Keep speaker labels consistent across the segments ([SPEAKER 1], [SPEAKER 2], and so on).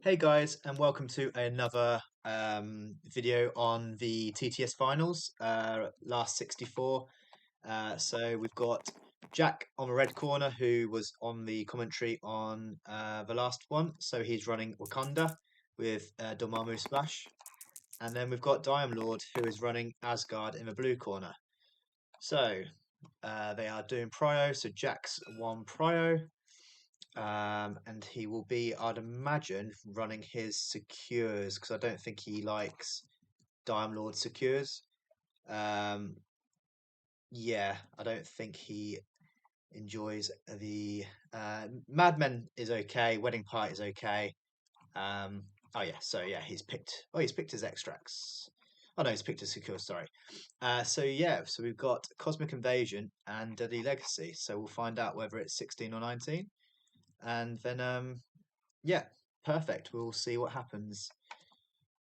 [SPEAKER 1] Hey guys, and welcome to another video on the TTS finals, last 64. So we've got Jack on the red corner, who was on the commentary on the last one. So he's running Wakanda with Dormammu Splash. And then we've got Diomlord, who is running Asgard in the blue corner. So they are doing Prio, so Jack's won Prio. And he will be, I'd imagine, running his secures because I don't think he likes Diomlord secures. Um, yeah, I don't think he enjoys the Madmen is okay, Wedding Party is okay. Um, oh yeah, so yeah, he's picked his extracts. Oh no, he's picked his secures. Sorry. So yeah, so we've got Cosmic Invasion and Deadly Legacy. So we'll find out whether it's 16 or 19, and then yeah, perfect. We'll see what happens.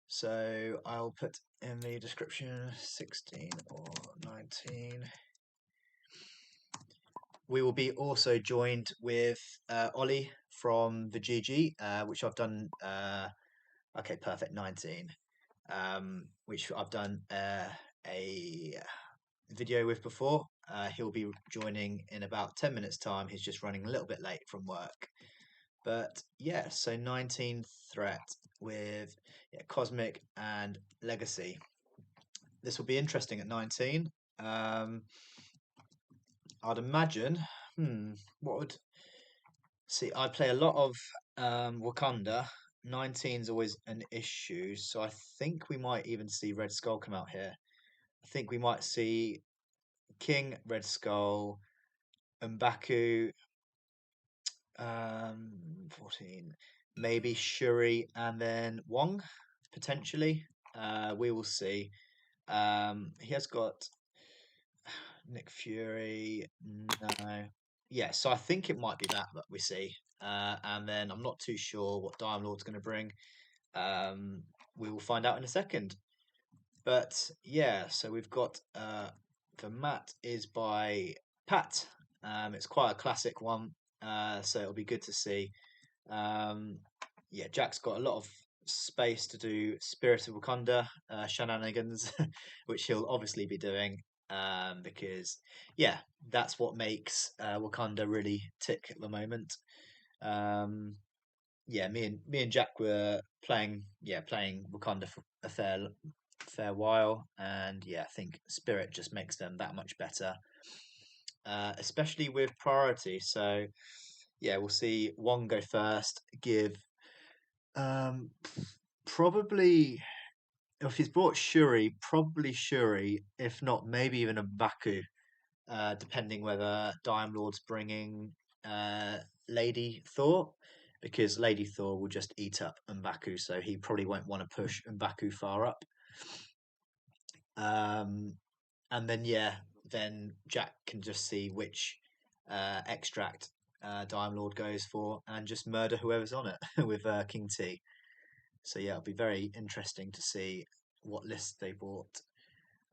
[SPEAKER 1] So I'll put in the description 16 or 19. We will be also joined with Ollie from the GG, which I've done. Okay, perfect, 19. Which I've done a video with before. He'll be joining in about 10 minutes' time. He's just running a little bit late from work. But yeah, so 19 threat with Cosmic and Legacy. This will be interesting at 19. Um, I'd imagine. What would see? I play a lot of Wakanda. 19 is always an issue, so I think we might even see Red Skull come out here. I think we might see King, Red Skull, M'Baku, 14, maybe Shuri, and then Wong potentially. We will see. He has got Nick Fury. No. Yeah, so I think it might be that we see. And then I'm not too sure what Dire Lord's going to bring. Um, we will find out in a second. But yeah, so we've got the mat is by Pat. It's quite a classic one, so it'll be good to see. Yeah, Jack's got a lot of space to do Spirit of Wakanda shenanigans, which he'll obviously be doing because, yeah, that's what makes Wakanda really tick at the moment. Um, yeah, me and Jack were playing Wakanda for a fair while, and yeah, I think Spirit just makes them that much better, especially with priority. So yeah, we'll see Wong go first, give um, probably if he's brought Shuri, probably Shuri. If not, maybe even a Baku, depending whether Dime Lord's bringing uh, Lady Thor, because Lady Thor will just eat up M'Baku, so he probably won't want to push M'Baku far up. Um, and then yeah, then Jack can just see which extract Dime Lord goes for, and just murder whoever's on it with King T. So yeah, it'll be very interesting to see what list they bought.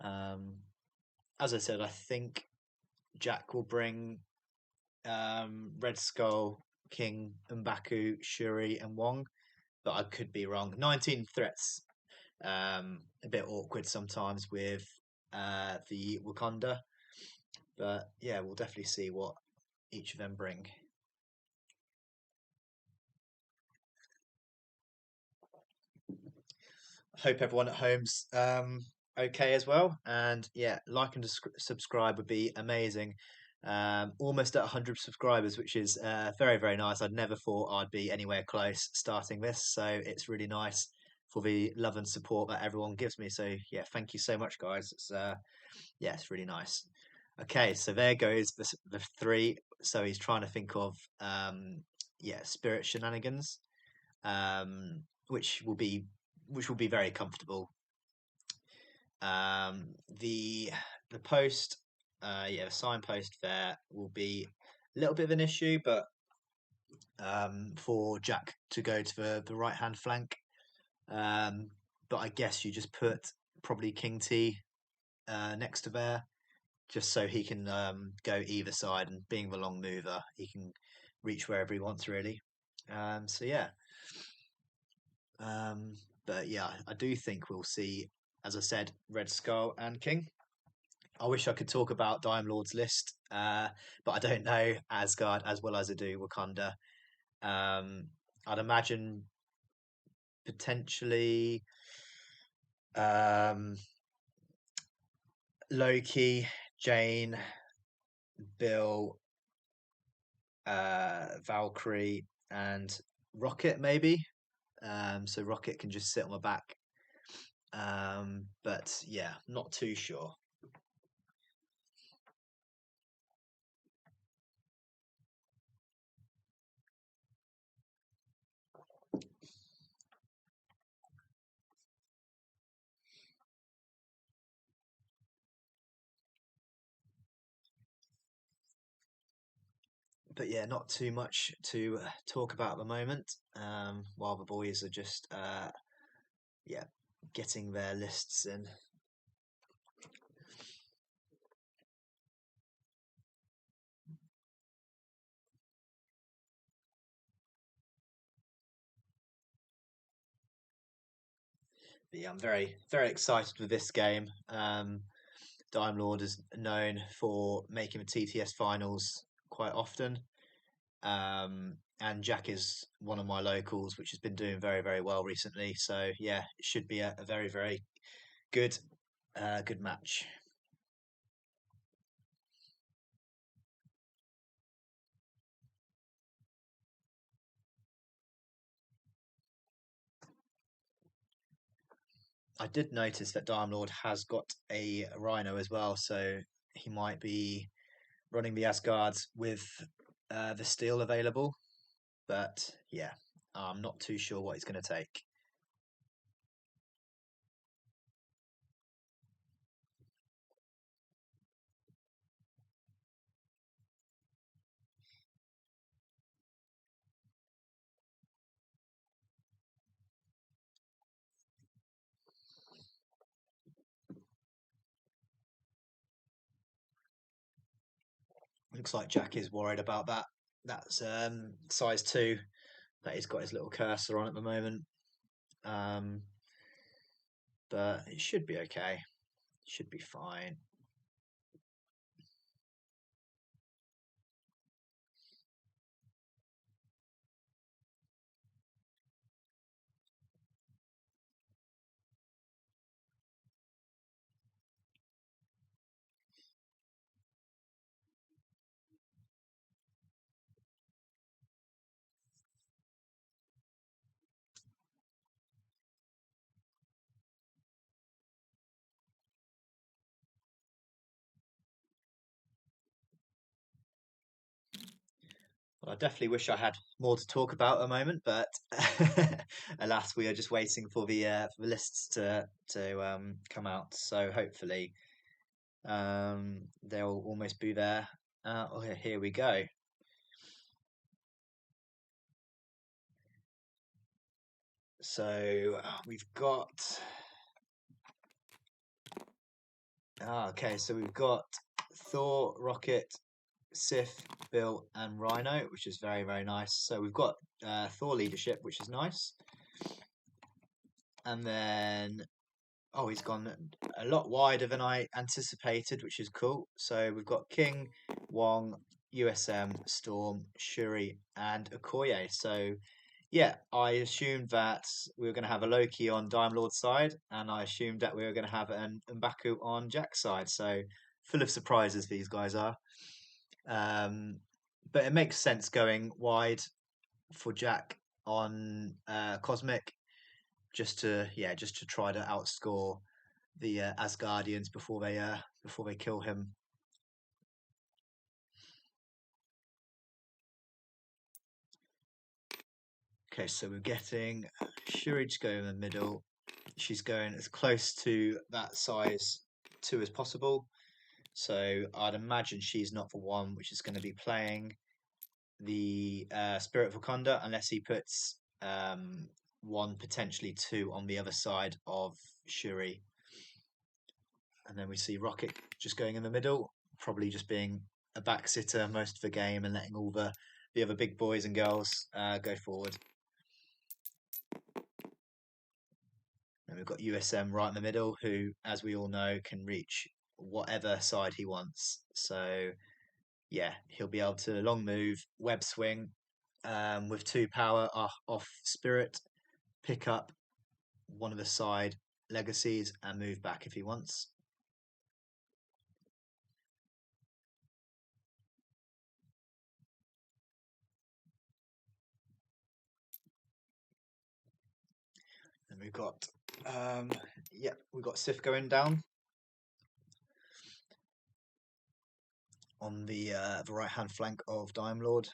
[SPEAKER 1] Um, as I said, I think Jack will bring Red Skull, King, M'Baku, Shuri, and Wong, but I could be wrong. 19 threats, a bit awkward sometimes with the Wakanda, but yeah, we'll definitely see what each of them bring. Hope everyone at home's okay as well. And yeah, like and subscribe would be amazing. Almost at 100 subscribers, which is very, very nice. I'd never thought I'd be anywhere close starting this. So it's really nice for the love and support that everyone gives me. So yeah, thank you so much, guys. Yeah, it's really nice. Okay, so there goes the three. So he's trying to think of yeah, spirit shenanigans, um, which will be which will be very comfortable. Um, the the post, yeah, the signpost there will be a little bit of an issue, but for Jack to go to the right hand flank. Um, but I guess you just put probably King T next to there, just so he can go either side, and being the long mover, he can reach wherever he wants really. So yeah, Um, but yeah, I do think we'll see, as I said, Red Skull and King. I wish I could talk about Diomlord's list, but I don't know Asgard as well as I do Wakanda. Um, I'd imagine potentially um, Loki, Jane, Bill, Valkyrie, and Rocket maybe. So Rocket can just sit on my back. But yeah, not too sure. But yeah, not too much to talk about at the moment. While the boys are just yeah getting their lists in. But yeah, I'm very excited with this game. Dime Lord is known for making the TTS finals quite often. And Jack is one of my locals, which has been doing very well recently. So yeah, it should be a very good good match. I did notice that Dime Lord has got a Rhino as well, so he might be running the Asgards with the steel available. But yeah, I'm not too sure what he's going to take. Looks like Jack is worried about that. That's size 2 that he's got his little cursor on at the moment. Um, but it should be okay. Should be fine. Well, I definitely wish I had more to talk about at the moment, but alas, we are just waiting for the lists to come out. So hopefully, they'll almost be there. Oh, here we go. So we've got. Okay, so we've got Thor, Rocket, Sif, Bill, and Rhino, which is very nice. So we've got Thor leadership, which is nice, and then oh, he's gone a lot wider than I anticipated, which is cool. So we've got King, Wong, USM, Storm, Shuri, and Okoye. So yeah, I assumed that we were going to have a Loki on Dime Lord's side, and I assumed that we were going to have an M'Baku on Jack's side. So full of surprises these guys are. Um, but it makes sense going wide for Jack on Cosmic, just to try to outscore the Asgardians before they kill him. Okay, so we're getting Shuri to go in the middle. She's going as close to that size 2 as possible. So I'd imagine she's not the one which is going to be playing the Spirit of Wakanda unless he puts one, potentially 2 on the other side of Shuri. And then we see Rocket just going in the middle, probably just being a back sitter most of the game and letting all the other big boys and girls go forward. And we've got USM right in the middle, who, as we all know, can reach whatever side he wants. So yeah, he'll be able to long move, web swing, with 2 power off Spirit, pick up one of the side legacies and move back if he wants. And we've got we've got Sif going down on the right hand flank of Diomlord.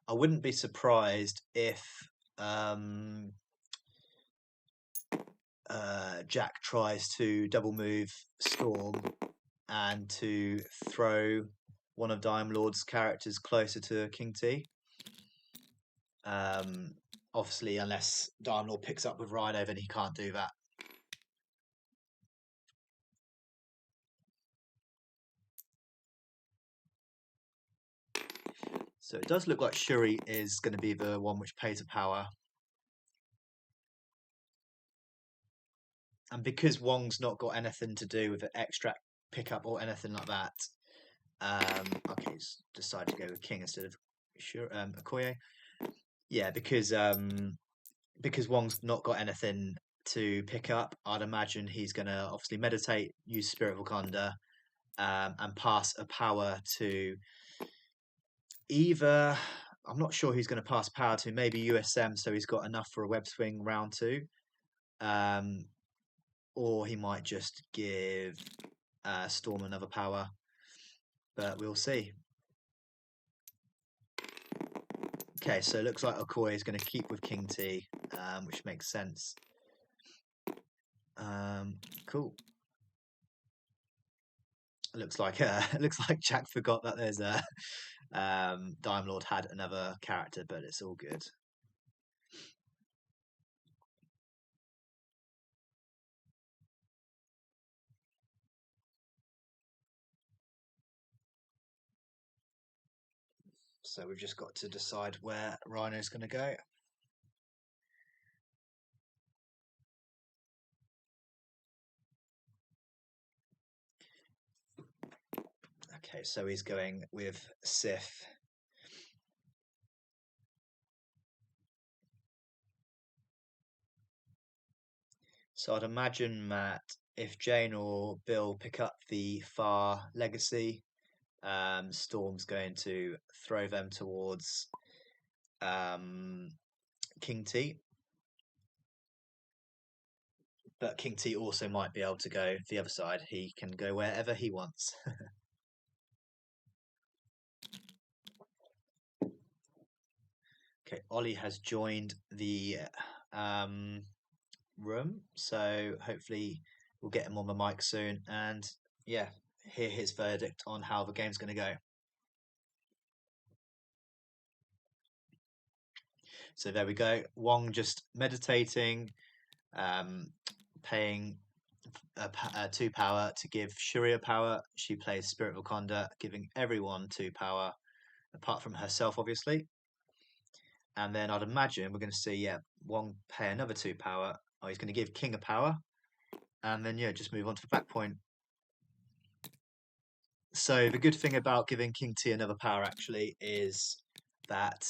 [SPEAKER 1] I wouldn't be surprised if Jack tries to double move Storm and to throw one of Diomlord's characters closer to King T. Obviously, unless Diomlord picks up with Rhino, then he can't do that. So it does look like Shuri is going to be the one which pays a power. And because Wong's not got anything to do with an extract pickup or anything like that, okay, he's decided to go with King instead of Okoye. Yeah, because Wong's not got anything to pick up, I'd imagine he's going to obviously meditate, use Spirit of Wakanda, and pass a power to either. I'm not sure who's going to pass power to. Maybe USM, so he's got enough for a web swing round 2. Or he might just give Storm another power, but we'll see. Okay, so it looks like Okoye is going to keep with King T, which makes sense. Cool. Looks like Jack forgot that there's a Diomlord had another character, but it's all good. So we've just got to decide where Rhino's going to go. Okay, so he's going with Sif. So I'd imagine, Matt, if Jane or Bill pick up the Far Legacy, Storm's going to throw them towards King T. But King T also might be able to go the other side. He can go wherever he wants. Okay, Ollie has joined the room, so hopefully we'll get him on the mic soon and yeah, hear his verdict on how the game's going to go. So there we go. Wong just meditating, paying 2 power to give Shuri a power. She plays Spirit of Wakanda, giving everyone 2 power, apart from herself, obviously. And then I'd imagine we're going to see, Wong pay another 2 power. Oh, he's going to give King a power. And then, just move on to the back point. So the good thing about giving King T another power, actually, is that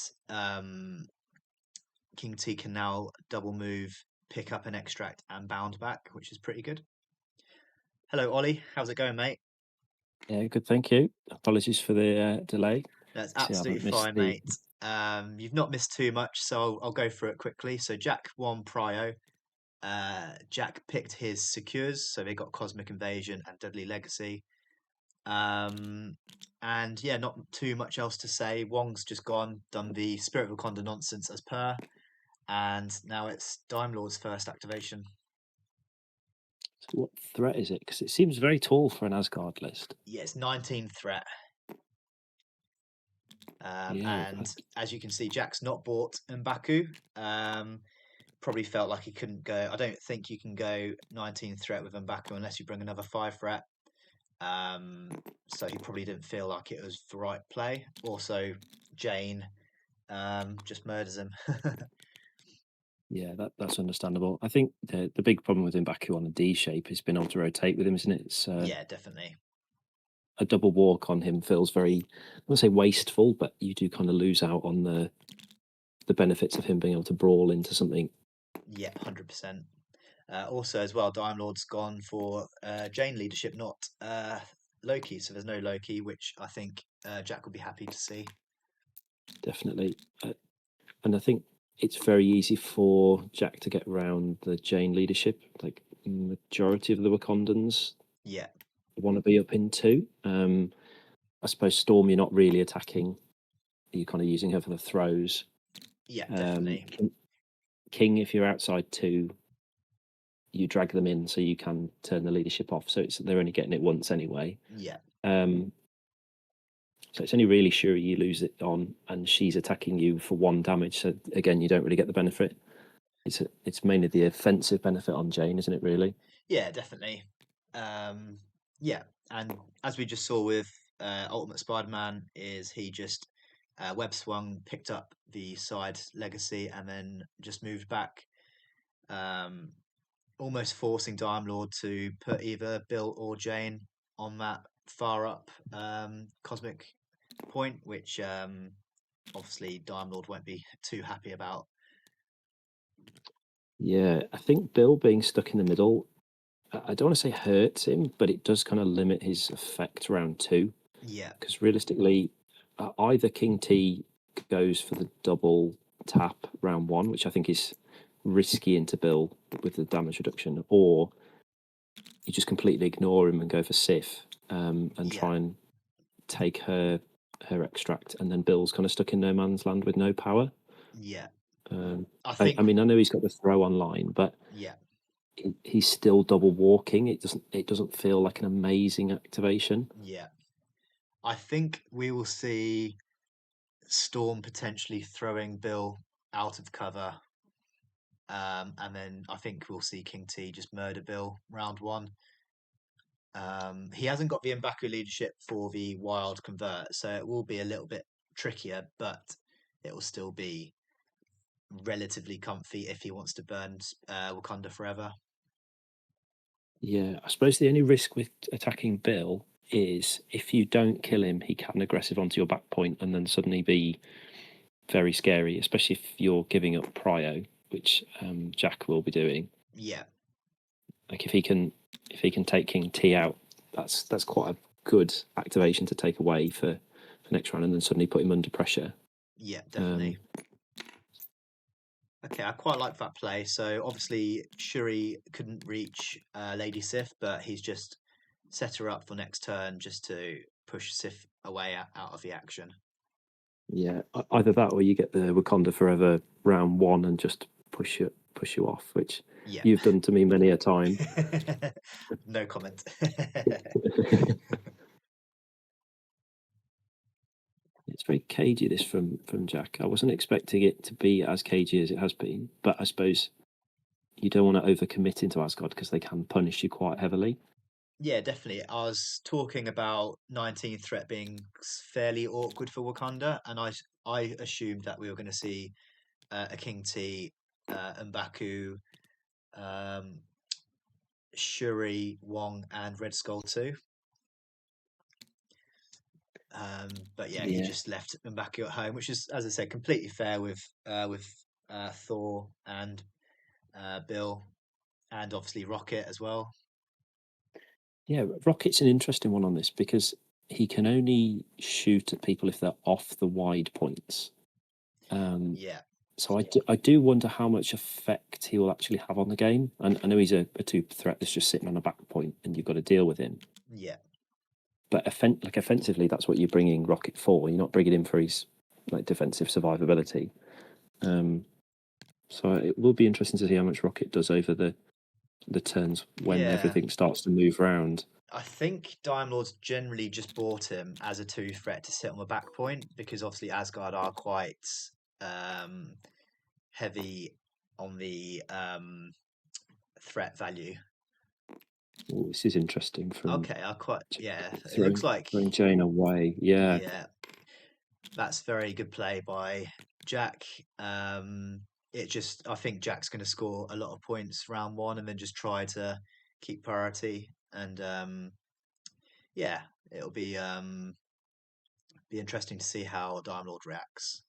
[SPEAKER 1] King T can now double move, pick up an extract, and bound back, which is pretty good. Hello, Ollie. How's it going, mate?
[SPEAKER 2] Yeah, good, thank you. Apologies for the delay.
[SPEAKER 1] That's absolutely fine, mate. You've not missed too much, so I'll go through it quickly. So Jack won Prio. Jack picked his secures, so they got Cosmic Invasion and Deadly Legacy. And yeah, not too much else to say. Wong's just done the Spirit of Wakanda nonsense as per, and now it's Diomlord's first activation.
[SPEAKER 2] So what threat is it? Because it seems very tall for an Asgard list.
[SPEAKER 1] Yeah, it's 19 threat. And as you can see, Jack's not bought M'Baku. Probably felt like he couldn't go. I don't think you can go 19 threat with M'Baku unless you bring another 5 threat. So he probably didn't feel like it was the right play. Also, Jane just murders him.
[SPEAKER 2] Yeah, that's understandable. I think the big problem with M'Baku on the D shape is being able to rotate with him, isn't it? It's
[SPEAKER 1] Yeah, definitely.
[SPEAKER 2] a double walk on him feels very, I won't say wasteful, but you do kind of lose out on the benefits of him being able to brawl into something.
[SPEAKER 1] Yeah, 100%. Also, as well, Diomlord's gone for Jane leadership, not Loki. So there's no Loki, which I think Jack will be happy to see.
[SPEAKER 2] Definitely. And I think it's very easy for Jack to get around the Jane leadership. Like majority of the Wakandans
[SPEAKER 1] Yeah,
[SPEAKER 2] want to be up in two. I suppose Storm, you're not really attacking. You're kind of using her for the throws.
[SPEAKER 1] yeah, definitely.
[SPEAKER 2] King, if you're outside two, you drag them in so you can turn the leadership off. So they're only getting it once anyway.
[SPEAKER 1] Yeah,
[SPEAKER 2] Um, so it's only really Shuri you lose it on, and she's attacking you for one damage. So again, you don't really get the benefit. It's mainly the offensive benefit on Jane, isn't it? Really?
[SPEAKER 1] yeah, definitely. Yeah, and as we just saw with Ultimate Spider-Man, is he just web swung, picked up the side legacy, and then just moved back, um, almost forcing Time Lord to put either Bill or Jane on that far up cosmic point, which obviously Time Lord won't be too happy about.
[SPEAKER 2] Yeah, I think Bill being stuck in the middle, I don't want to say hurts him, but it does kind of limit his effect round two.
[SPEAKER 1] Yeah,
[SPEAKER 2] Because realistically, either King T goes for the double tap round one, which I think is risky into Bill with the damage reduction, or you just completely ignore him and go for Sif and
[SPEAKER 1] yeah,
[SPEAKER 2] try and take her extract, and then Bill's kind of stuck in no man's land with no power.
[SPEAKER 1] yeah.
[SPEAKER 2] Um,
[SPEAKER 1] I
[SPEAKER 2] I
[SPEAKER 1] think,
[SPEAKER 2] mean, I know he's got the throw online, but
[SPEAKER 1] yeah,
[SPEAKER 2] he's still double walking. It doesn't feel like an amazing activation.
[SPEAKER 1] yeah. I think we will see Storm potentially throwing Bill out of cover. And then I think we'll see King T just murder Bill round one. He hasn't got the M'Baku leadership for the wild convert, so it will be a little bit trickier, but it will still be relatively comfy if he wants to burn Wakanda forever.
[SPEAKER 2] Yeah, I suppose the only risk with attacking Bill is if you don't kill him, he can aggressive onto your back point and then suddenly be very scary, especially if you're giving up prio, which Jack will be doing.
[SPEAKER 1] Yeah,
[SPEAKER 2] Like if he can take King T out, that's quite a good activation to take away for next round, and then suddenly put him under pressure.
[SPEAKER 1] yeah,
[SPEAKER 2] Um,
[SPEAKER 1] definitely. Okay, I quite like that play. So obviously Shuri couldn't reach Lady Sif, but he's just set her up for next turn just to push Sif away out of the action.
[SPEAKER 2] yeah, either that or you get the Wakanda Forever round one and just push you off, which
[SPEAKER 1] Yeah.
[SPEAKER 2] you've done to me many a time.
[SPEAKER 1] No comment.
[SPEAKER 2] It's very cagey this from Jack. I wasn't expecting it to be as cagey as it has been, but I suppose you don't want to overcommit into Asgard because they can punish you quite heavily.
[SPEAKER 1] Yeah, definitely. I was talking about 19th threat being fairly awkward for Wakanda, and I assumed that we were going to see a King T, M'Baku, um, Shuri, Wong, and Red Skull too. But yeah, he
[SPEAKER 2] Yeah,
[SPEAKER 1] just left M'Baku at home, which is, as I said, completely fair with Thor and Bill, and obviously Rocket as well.
[SPEAKER 2] yeah. Rocket's an interesting one on this because he can only shoot at people if they're off the wide points. Um,
[SPEAKER 1] Yeah,
[SPEAKER 2] so I do wonder how much effect he will actually have on the game. And I know he's a two threat that's just sitting on a back point, and you've got to deal with him.
[SPEAKER 1] yeah,
[SPEAKER 2] But offensively, that's what you're bringing Rocket for. You're not bringing him for his like defensive survivability. Um, so it will be interesting to see how much Rocket does over the turns when
[SPEAKER 1] yeah.
[SPEAKER 2] everything starts to move round.
[SPEAKER 1] I think Diomlord's generally just bought him as a two threat to sit on the back point because obviously Asgard are quite um, heavy on the threat value.
[SPEAKER 2] Oh, this is interesting from
[SPEAKER 1] Okay, I quite yeah. It looks
[SPEAKER 2] throwing
[SPEAKER 1] like
[SPEAKER 2] throwing Jane away. Yeah,
[SPEAKER 1] yeah. That's very good play by Jack. I think Jack's going to score a lot of points round one, and then just try to keep priority. And yeah, it'll be interesting to see how Diomlord reacts.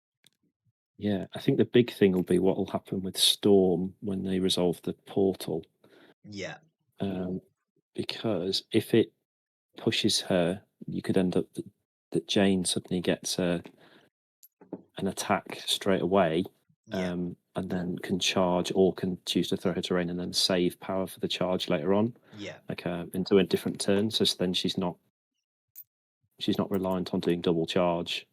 [SPEAKER 2] Yeah, I think the big thing will be what will happen with Storm when they resolve the portal.
[SPEAKER 1] Yeah,
[SPEAKER 2] Um, because if it pushes her, you could end up that Jane suddenly gets an attack straight away,
[SPEAKER 1] yeah,
[SPEAKER 2] and then can charge or can choose to throw her terrain and then save power for the charge later on,
[SPEAKER 1] yeah,
[SPEAKER 2] like into a different turn. So then she's not reliant on doing double charge.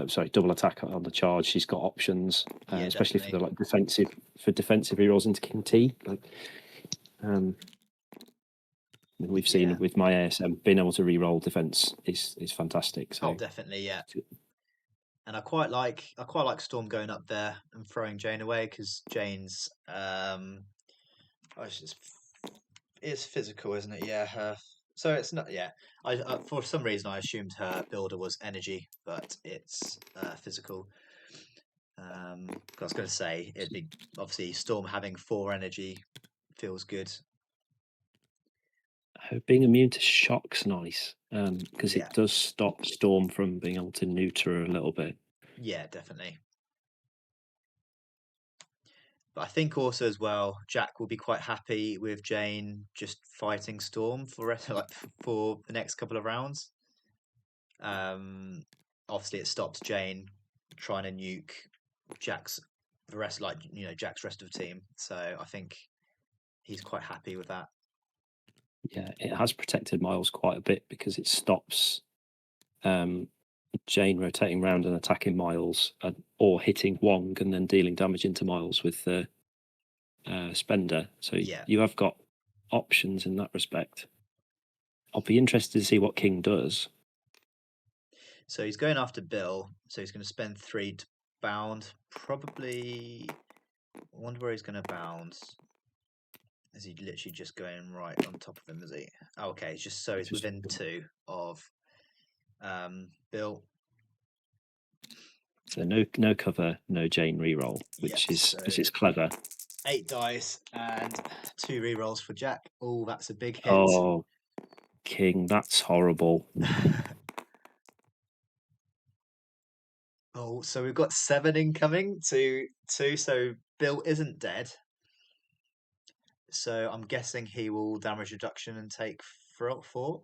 [SPEAKER 2] Sorry, double attack on the charge. She's got options,
[SPEAKER 1] yeah,
[SPEAKER 2] especially for
[SPEAKER 1] definitely.
[SPEAKER 2] the like defensive rerolls into King T. Like um, we've
[SPEAKER 1] Yeah.
[SPEAKER 2] seen with my ASM, being able to reroll defense is fantastic.
[SPEAKER 1] Oh,
[SPEAKER 2] So
[SPEAKER 1] definitely. Yeah. And I quite like Storm going up there and throwing Jane away because Jane's it's just it's physical, isn't it? Yeah. So it's not. Yeah. For some reason I assumed her builder was energy, but it's physical. 'Cause I was going to say it'd be obviously Storm having 4 energy feels good.
[SPEAKER 2] being immune to shock's nice, because
[SPEAKER 1] Yeah.
[SPEAKER 2] it does stop Storm from being able to neuter her a little bit.
[SPEAKER 1] Yeah. Definitely. But I think also as well, Jack will be quite happy with Jane just fighting Storm for like for the next couple of rounds. Um, Obviously, it stops Jane trying to nuke Jack's the rest, like Jack's rest of the team. So I think he's quite happy with that.
[SPEAKER 2] Yeah, it has protected Miles quite a bit because it stops um, Jane rotating around and attacking Miles, or hitting Wong and then dealing damage into Miles with the Spender. So
[SPEAKER 1] Yeah.
[SPEAKER 2] you have got options in that respect. I'll be interested to see what King does.
[SPEAKER 1] So he's going after Bill. So he's going to spend 3 to bound. Probably. I wonder where he's going to bound. Is he literally just going right on top of him? Is he? Oh, okay, it's just so he's
[SPEAKER 2] Just
[SPEAKER 1] within 2 of Bill.
[SPEAKER 2] so no cover, no Jane reroll,
[SPEAKER 1] Yep.
[SPEAKER 2] which is clever.
[SPEAKER 1] 8 dice and 2 rerolls for Jack. Oh, that's a big hit.
[SPEAKER 2] Oh, King, that's horrible.
[SPEAKER 1] Oh, so we've got 7 incoming to 2. So Bill isn't dead. So I'm guessing he will damage reduction and take 4.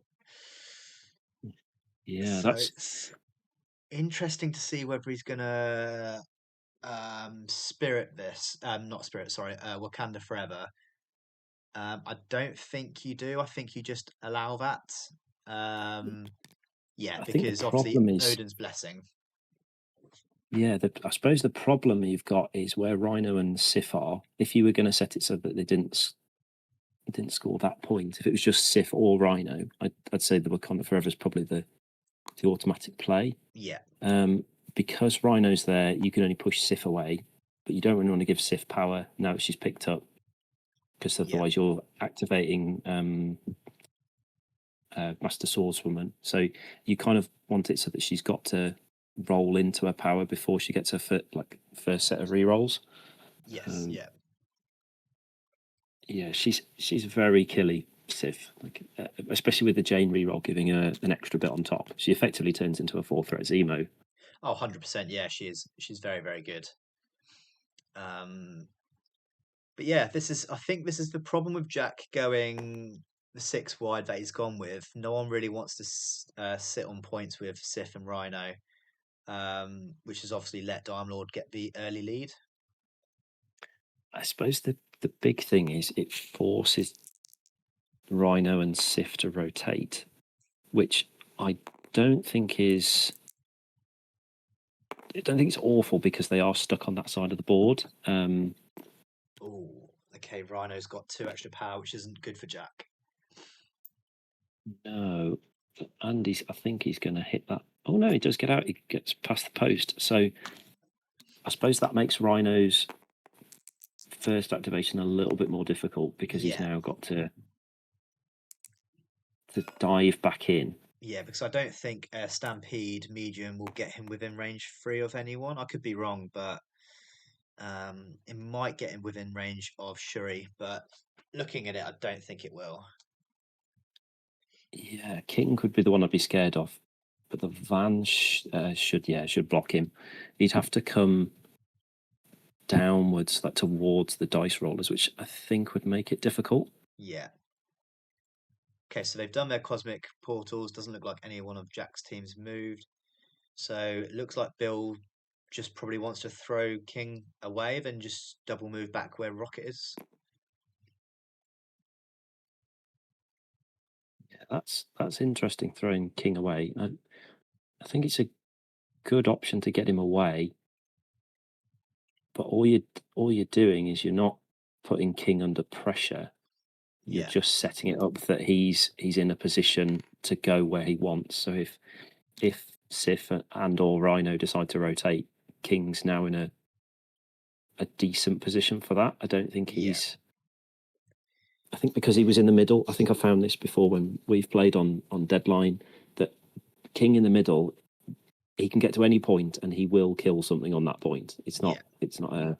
[SPEAKER 2] Yeah,
[SPEAKER 1] So
[SPEAKER 2] that's
[SPEAKER 1] it's interesting to see whether he's gonna spirit this. Not spirit. Sorry, Wakanda forever. I don't think you do. I think you just allow that. Um, yeah,
[SPEAKER 2] I think the
[SPEAKER 1] because obviously
[SPEAKER 2] problem is,
[SPEAKER 1] Odin's blessing.
[SPEAKER 2] yeah, I suppose the problem you've got is where Rhino and Sif are. If you were going to set it so that they didn't score that point, if it was just Sif or Rhino, I'd say the Wakanda Forever is probably the automatic play.
[SPEAKER 1] Yeah,
[SPEAKER 2] Because Rhino's there, you can only push Sif away, but you don't really want to give Sif power now that she's picked up, because
[SPEAKER 1] yeah,
[SPEAKER 2] otherwise you're activating Master Swordswoman. So you kind of want it so that she's got to roll into her power before she gets her first set of rerolls.
[SPEAKER 1] yes,
[SPEAKER 2] Um,
[SPEAKER 1] yeah,
[SPEAKER 2] yeah, she's very killy, Sif. Like, especially with the Jane reroll giving her an extra bit on top, she effectively turns into a 4-threat Zemo.
[SPEAKER 1] Oh, 100%. Yeah, she is. She's very, very good. Um, but yeah, I think this is the problem with Jack going the 6 wide that he's gone with. No one really wants to sit on points with Sif and Rhino, which has obviously let Diomlord get the early lead.
[SPEAKER 2] I suppose the big thing is it forces Rhino and Sif to rotate, which I don't think is. I don't think it's awful because they are stuck on that side of the board.
[SPEAKER 1] Oh, okay. Rhino's got 2 extra power, which isn't good for Jack.
[SPEAKER 2] No, Andy's. I think he's going to hit that. Oh no, he does get out. He gets past the post. So I suppose that makes Rhino's first activation a little bit more difficult because he's
[SPEAKER 1] Yeah,
[SPEAKER 2] now got to dive back in.
[SPEAKER 1] Yeah, because I don't think Stampede medium will get him within range three of anyone. I could be wrong, but it might get him within range of Shuri. But looking at it, I don't think it will.
[SPEAKER 2] Yeah, King could be the one I'd be scared of, but the van should block him. He'd have to come downwards, like towards the dice rollers, which I think would make it difficult.
[SPEAKER 1] Yeah. Okay, so they've done their cosmic portals. Doesn't look like any one of Jack's teams moved. So it looks like Bill just probably wants to throw King away, then just double move back where Rocket is.
[SPEAKER 2] Yeah, that's interesting. Throwing King away, I think it's a good option to get him away. But all you're doing is you're not putting King under pressure. You're
[SPEAKER 1] Yeah,
[SPEAKER 2] just setting it up that he's in a position to go where he wants. So if Sif and or Rhino decide to rotate, King's now in a decent position for that. I don't think
[SPEAKER 1] yeah,
[SPEAKER 2] he's. I think because he was in the middle. I think I found this before when we've played on deadline that King in the middle, he can get to any point and he will kill something on that point.
[SPEAKER 1] yeah,
[SPEAKER 2] It's not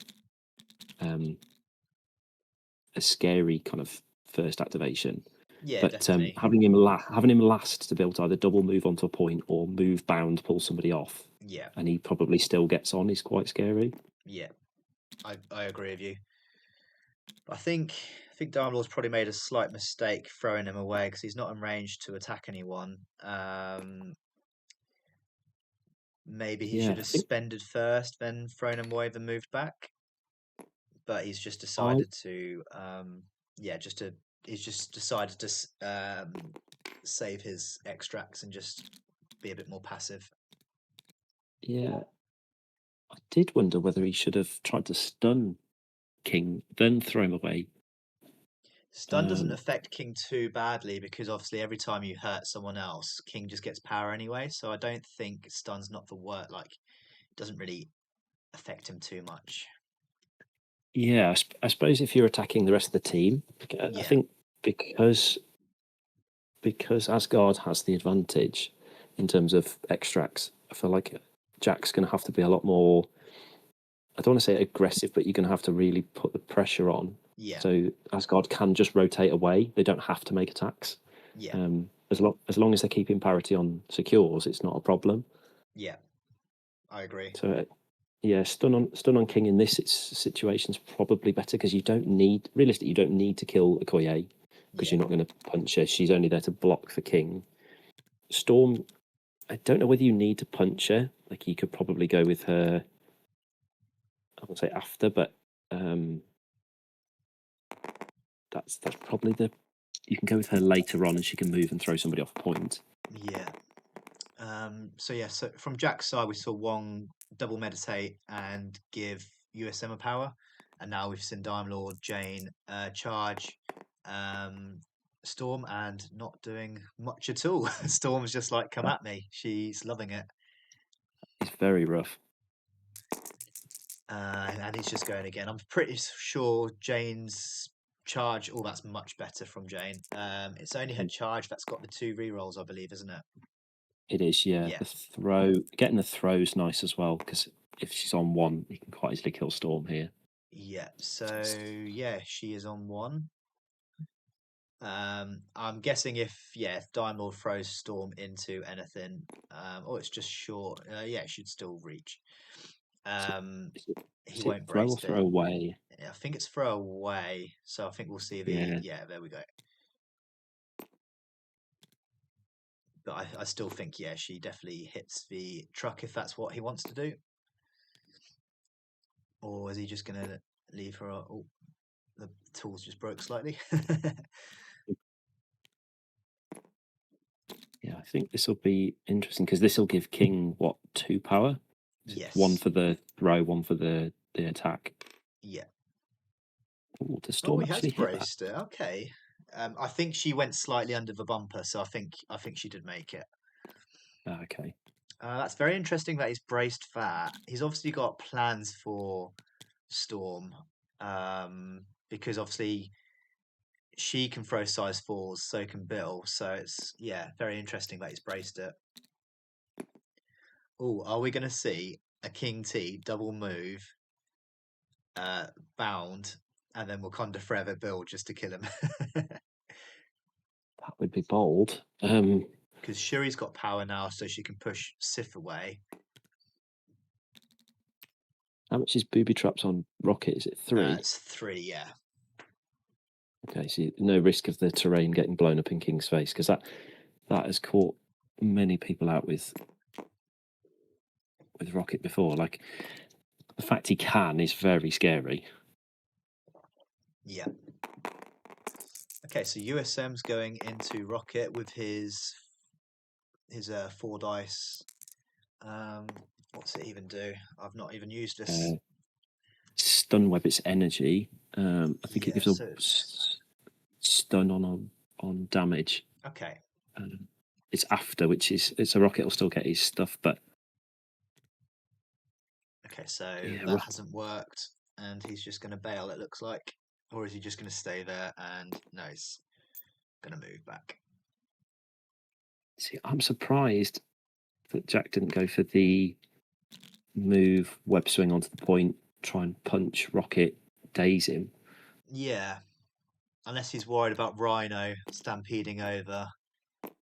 [SPEAKER 2] um, a scary kind of first activation.
[SPEAKER 1] yeah,
[SPEAKER 2] But
[SPEAKER 1] definitely.
[SPEAKER 2] having him last to be able to either double move onto a point or move bound, pull somebody off,
[SPEAKER 1] Yeah,
[SPEAKER 2] and he probably still gets on is quite scary.
[SPEAKER 1] yeah, I agree with you. I think Diomlord's probably made a slight mistake throwing him away because he's not in range to attack anyone. Maybe he
[SPEAKER 2] Yeah,
[SPEAKER 1] should
[SPEAKER 2] I
[SPEAKER 1] have
[SPEAKER 2] think
[SPEAKER 1] spended first, then thrown him away, then moved back. But he's just
[SPEAKER 2] I
[SPEAKER 1] decided to, yeah, he's just decided to save his extracts and just be a bit more passive.
[SPEAKER 2] yeah I did wonder whether he should have tried to stun King, then throw him away.
[SPEAKER 1] Stun doesn't
[SPEAKER 2] Um,
[SPEAKER 1] affect King too badly because obviously every time you hurt someone else, King just gets power anyway. So I don't think stun's not the word. Like, it doesn't really affect him too much.
[SPEAKER 2] yeah, I suppose if you're attacking the rest of the team, I
[SPEAKER 1] Yeah,
[SPEAKER 2] think because because Asgard has the advantage in terms of extracts, I feel like Jack's going to have to be a lot more. I don't want to say aggressive, but you're going to have to really put the pressure on.
[SPEAKER 1] yeah,
[SPEAKER 2] So Asgard can just rotate away; they don't have to make attacks.
[SPEAKER 1] yeah,
[SPEAKER 2] As long as they're keeping parity on secures, it's not a problem.
[SPEAKER 1] yeah. I agree.
[SPEAKER 2] So yeah, stun on King in this situation's probably better because you don't need realistically you don't need to kill Okoye because
[SPEAKER 1] Yeah,
[SPEAKER 2] you're not going to punch her. She's only there to block the King. Storm, I don't know whether you need to punch her. Like you could probably go with her. I won't say after, but um, that's probably the. You can go with her later on, and she can move and throw somebody off a point.
[SPEAKER 1] yeah. So yeah, so from Jack's side, we saw Wong double meditate and give USM a power, and now we've seen Dime Lord, Jane, charge, um, Storm, and not doing much at all. Storm's just like, come
[SPEAKER 2] That
[SPEAKER 1] at me. She's loving it,
[SPEAKER 2] is very rough.
[SPEAKER 1] and he's just going again. I'm pretty sure Jane's charge. Oh, that's much better from Jane. It's only her
[SPEAKER 2] Mm,
[SPEAKER 1] charge that's got the two rerolls, I believe, isn't it?
[SPEAKER 2] It is, yeah.
[SPEAKER 1] Yeah.
[SPEAKER 2] The throw, getting the throw's nice as well because if she's on one, you can quite easily kill Storm here.
[SPEAKER 1] Yeah, so yeah, she is on one. I'm guessing if Time Lord throws Storm into anything, or it's just short, yeah, it should still reach.
[SPEAKER 2] Is it,
[SPEAKER 1] Um,
[SPEAKER 2] is it,
[SPEAKER 1] he
[SPEAKER 2] is it
[SPEAKER 1] won't
[SPEAKER 2] throw or
[SPEAKER 1] brace
[SPEAKER 2] throw
[SPEAKER 1] it.
[SPEAKER 2] away?
[SPEAKER 1] Yeah, I think it's throw away, so I think we'll see the
[SPEAKER 2] Yeah,
[SPEAKER 1] yeah. There we go. But I still think yeah, she definitely hits the truck if that's what he wants to do, or is he just gonna leave her? Oh, the tools just broke slightly.
[SPEAKER 2] yeah. I think this will be interesting because this will give King what 2 power? Is it one
[SPEAKER 1] Yes.
[SPEAKER 2] for the throw, one for the attack?
[SPEAKER 1] Yeah.
[SPEAKER 2] Ooh, does
[SPEAKER 1] Oh,
[SPEAKER 2] Storm
[SPEAKER 1] he has
[SPEAKER 2] actually hit that?
[SPEAKER 1] braced it. Okay. I think she went slightly under the bumper, so I think she did make it.
[SPEAKER 2] Ah, okay.
[SPEAKER 1] That's very interesting that he's braced that. He's obviously got plans for Storm, because obviously she can throw size 4s, so can Bill. So it's, yeah, very interesting that he's braced it. Oh, are we going to see a King T double move, bound, and then Wakanda Forever Bill just to kill him?
[SPEAKER 2] That would be bold.
[SPEAKER 1] Because Shuri's got power now, so she can push Sif away.
[SPEAKER 2] How much is booby traps on Rocket? Is it 3?
[SPEAKER 1] It's 3, yeah.
[SPEAKER 2] Okay, so no risk of the terrain getting blown up in King's face, because that has caught many people out with Rocket before. Like, the fact he can is very scary.
[SPEAKER 1] Yeah. Okay, so USM's going into Rocket with his 4 dice. What's it even do? I've not even used this.
[SPEAKER 2] Stun web its energy. I think it gives
[SPEAKER 1] so
[SPEAKER 2] a stun on damage.
[SPEAKER 1] okay.
[SPEAKER 2] It's after, which is it's a Rocket will still get his stuff, but
[SPEAKER 1] Okay, so
[SPEAKER 2] yeah,
[SPEAKER 1] that hasn't worked, and he's just going to bail. It looks like, or is he just going to stay there? And no, he's going to move back.
[SPEAKER 2] See, I'm surprised that Jack didn't go for the move, web swing onto the point, try and punch Rocket, daze him.
[SPEAKER 1] Yeah, unless he's worried about Rhino stampeding over,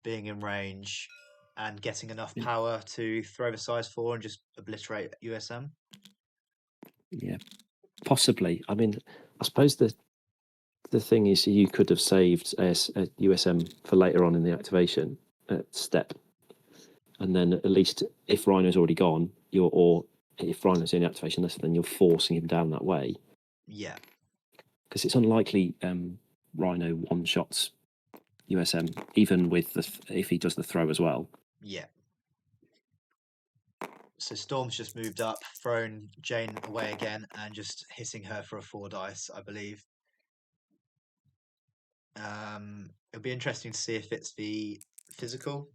[SPEAKER 1] being in range, and getting enough power to throw the size 4 and just obliterate USM.
[SPEAKER 2] Yeah, possibly. I mean, I suppose the thing is, you could have saved USM for later on in the activation step, and then at least if Rhino's already gone, or if Rhino's in the activation list, then you're forcing him down that way.
[SPEAKER 1] Yeah,
[SPEAKER 2] because it's unlikely Rhino one shots USM, even with if he does the throw as well.
[SPEAKER 1] yeah. So Storm's just moved up, thrown Jane away again, and just hitting her for a 4 dice, I believe. It'll be interesting to see if it's the physical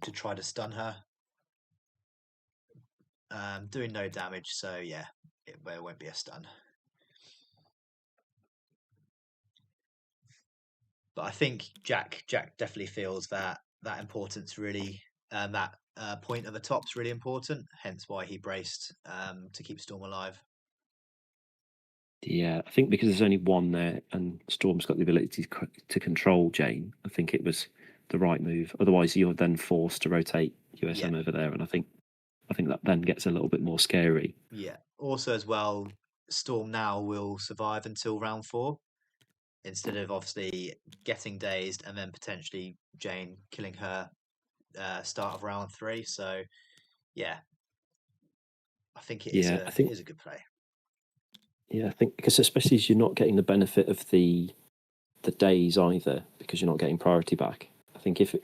[SPEAKER 1] to try to stun her. Doing no damage, so yeah, it won't be a stun. But I think Jack definitely feels that importance really, that point at the top's really important. Hence why he braced to keep Storm alive.
[SPEAKER 2] Yeah, I think because there's only one there, and Storm's got the ability to control Jane. I think it was the right move. Otherwise, you're then forced to rotate USM over there, and I think that then gets a little bit more scary.
[SPEAKER 1] Yeah. Also, as well, Storm now will survive until round 4, instead of obviously getting dazed and then potentially Jane killing her start of round 3. So, yeah, I think it is
[SPEAKER 2] I think
[SPEAKER 1] a good play.
[SPEAKER 2] Yeah, I think because especially as you're not getting the benefit of the days either, because you're not getting priority back. I think if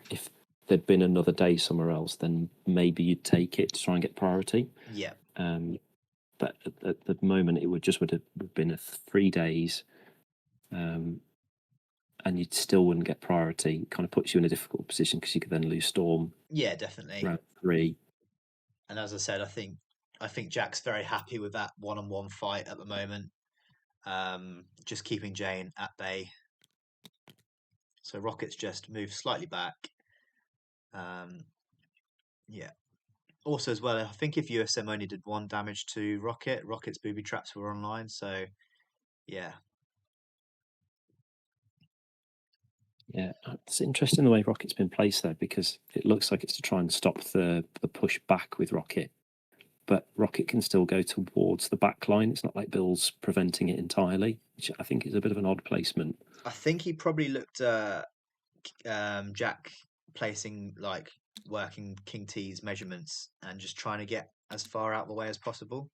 [SPEAKER 2] there'd been another day somewhere else, then maybe you'd take it to try and get priority.
[SPEAKER 1] Yeah.
[SPEAKER 2] But at the moment, it would have been a 3 days, and you still wouldn't get priority. It kind of puts you in a difficult position because you could then lose Storm.
[SPEAKER 1] Yeah, definitely.
[SPEAKER 2] Round 3.
[SPEAKER 1] And as I said, I think Jack's very happy with that one-on-one fight at the moment. Just keeping Jane at bay. So Rocket's just moved slightly back. Yeah. Also, as well, I think if USM only did 1 damage to Rocket, Rocket's booby traps were online. So, yeah.
[SPEAKER 2] Yeah, it's interesting the way Rocket's been placed there, because it looks like it's to try and stop the push back with Rocket. But Rocket can still go towards the back line. It's not like Bill's preventing it entirely, which I think is a bit of an odd placement.
[SPEAKER 1] I think he probably looked Jack placing, like, working King T's measurements and just trying to get as far out the way as possible.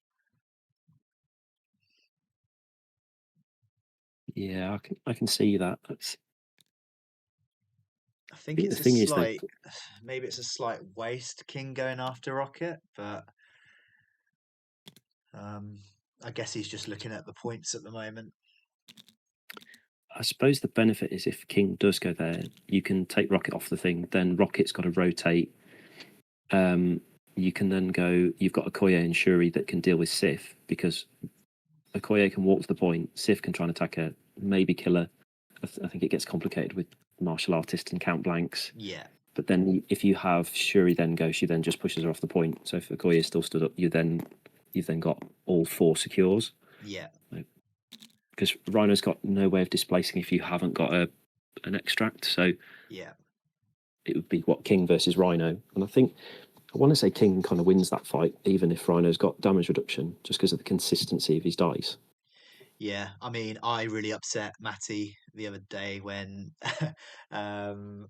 [SPEAKER 2] Yeah, I can see that.
[SPEAKER 1] I think
[SPEAKER 2] The
[SPEAKER 1] it's a
[SPEAKER 2] thing is that
[SPEAKER 1] slight, maybe it's a slight waste King going after Rocket, but I guess he's just looking at the points at the moment.
[SPEAKER 2] I suppose the benefit is if King does go there, you can take Rocket off the thing. Then Rocket's got to rotate. You can then go. You've got Okoye and Shuri that can deal with Sif, because Okoye can walk to the point. Sif can try and attack her, maybe kill her, I think it gets complicated with martial artist and count blanks.
[SPEAKER 1] Yeah,
[SPEAKER 2] But then if you have Shuri then go, she then just pushes her off the point. So if Okoye is still stood up, you've then got all 4 secures.
[SPEAKER 1] yeah,
[SPEAKER 2] Because Rhino's got no way of displacing if you haven't got an extract. So
[SPEAKER 1] yeah,
[SPEAKER 2] it would be what, King versus Rhino. And I want to say King kind of wins that fight, even if Rhino's got damage reduction, just because of the consistency of his dice.
[SPEAKER 1] yeah. I mean, I really upset Matty the other day when, um,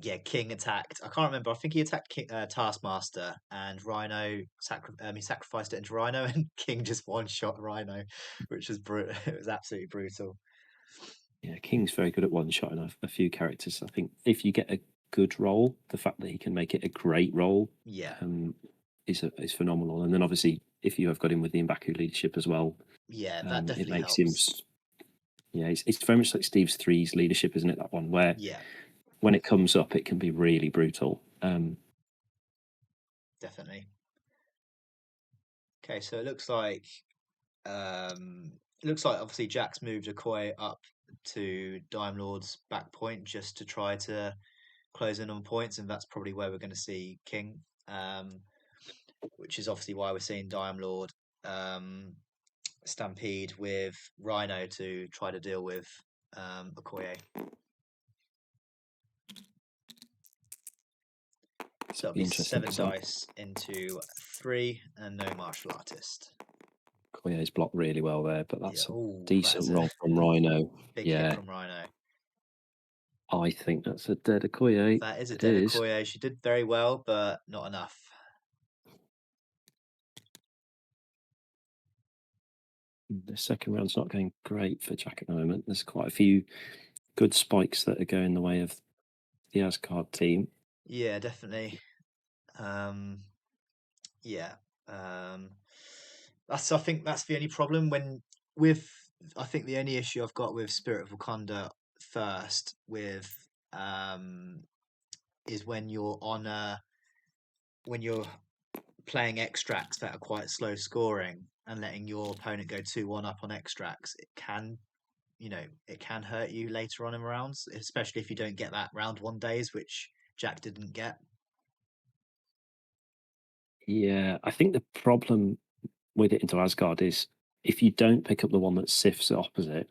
[SPEAKER 1] yeah, King attacked. I can't remember. I think he attacked Taskmaster, and he sacrificed it into Rhino, and King just one shot Rhino, which was brutal. It was absolutely brutal.
[SPEAKER 2] Yeah, King's very good at one shotting a few characters. I think if you get a good roll, the fact that he can make it a great roll
[SPEAKER 1] Yeah,
[SPEAKER 2] um, is phenomenal. And then obviously, if you have got him with the Mbaku leadership as well,
[SPEAKER 1] yeah, that
[SPEAKER 2] it
[SPEAKER 1] definitely
[SPEAKER 2] makes him.
[SPEAKER 1] helps.
[SPEAKER 2] Yeah, it's very much like Steve's threes leadership, isn't it? That one where
[SPEAKER 1] Yeah,
[SPEAKER 2] when it comes up, it can be really brutal.
[SPEAKER 1] definitely. Okay, so um, it looks like obviously Jack's moved Okoye up to Diomlord's back point just to try to close in on points, and that's probably where we're going to see King, which is obviously why we're seeing Diomlord um, stampede with Rhino to try to deal with Okoye. So it'll
[SPEAKER 2] Be
[SPEAKER 1] be
[SPEAKER 2] interesting
[SPEAKER 1] 7
[SPEAKER 2] because
[SPEAKER 1] dice into 3 and no martial artist.
[SPEAKER 2] Koye's blocked really well there, but
[SPEAKER 1] Yeah,
[SPEAKER 2] that's a
[SPEAKER 1] oh,
[SPEAKER 2] decent
[SPEAKER 1] that's a
[SPEAKER 2] roll from Rhino.
[SPEAKER 1] big hit
[SPEAKER 2] Yeah,
[SPEAKER 1] from Rhino.
[SPEAKER 2] I think that's a dead Okoye.
[SPEAKER 1] That is a
[SPEAKER 2] It
[SPEAKER 1] dead
[SPEAKER 2] is.
[SPEAKER 1] Okoye. She did very well, but not enough.
[SPEAKER 2] The second round's not going great for Jack at the moment. There's quite a few good spikes that are going the way of the Asgard team.
[SPEAKER 1] Yeah, definitely. Um, yeah. Um, I think that's the only problem with I think the only issue I've got with Spirit of Wakanda first with um is when you're playing extracts that are quite slow scoring and letting your opponent go 2-1 up on extracts, it can hurt you later on in rounds, especially if you don't get that round 1 days, which Jack didn't get.
[SPEAKER 2] Yeah, I think the problem with it into Asgard is if you don't pick up the one that Sif's opposite,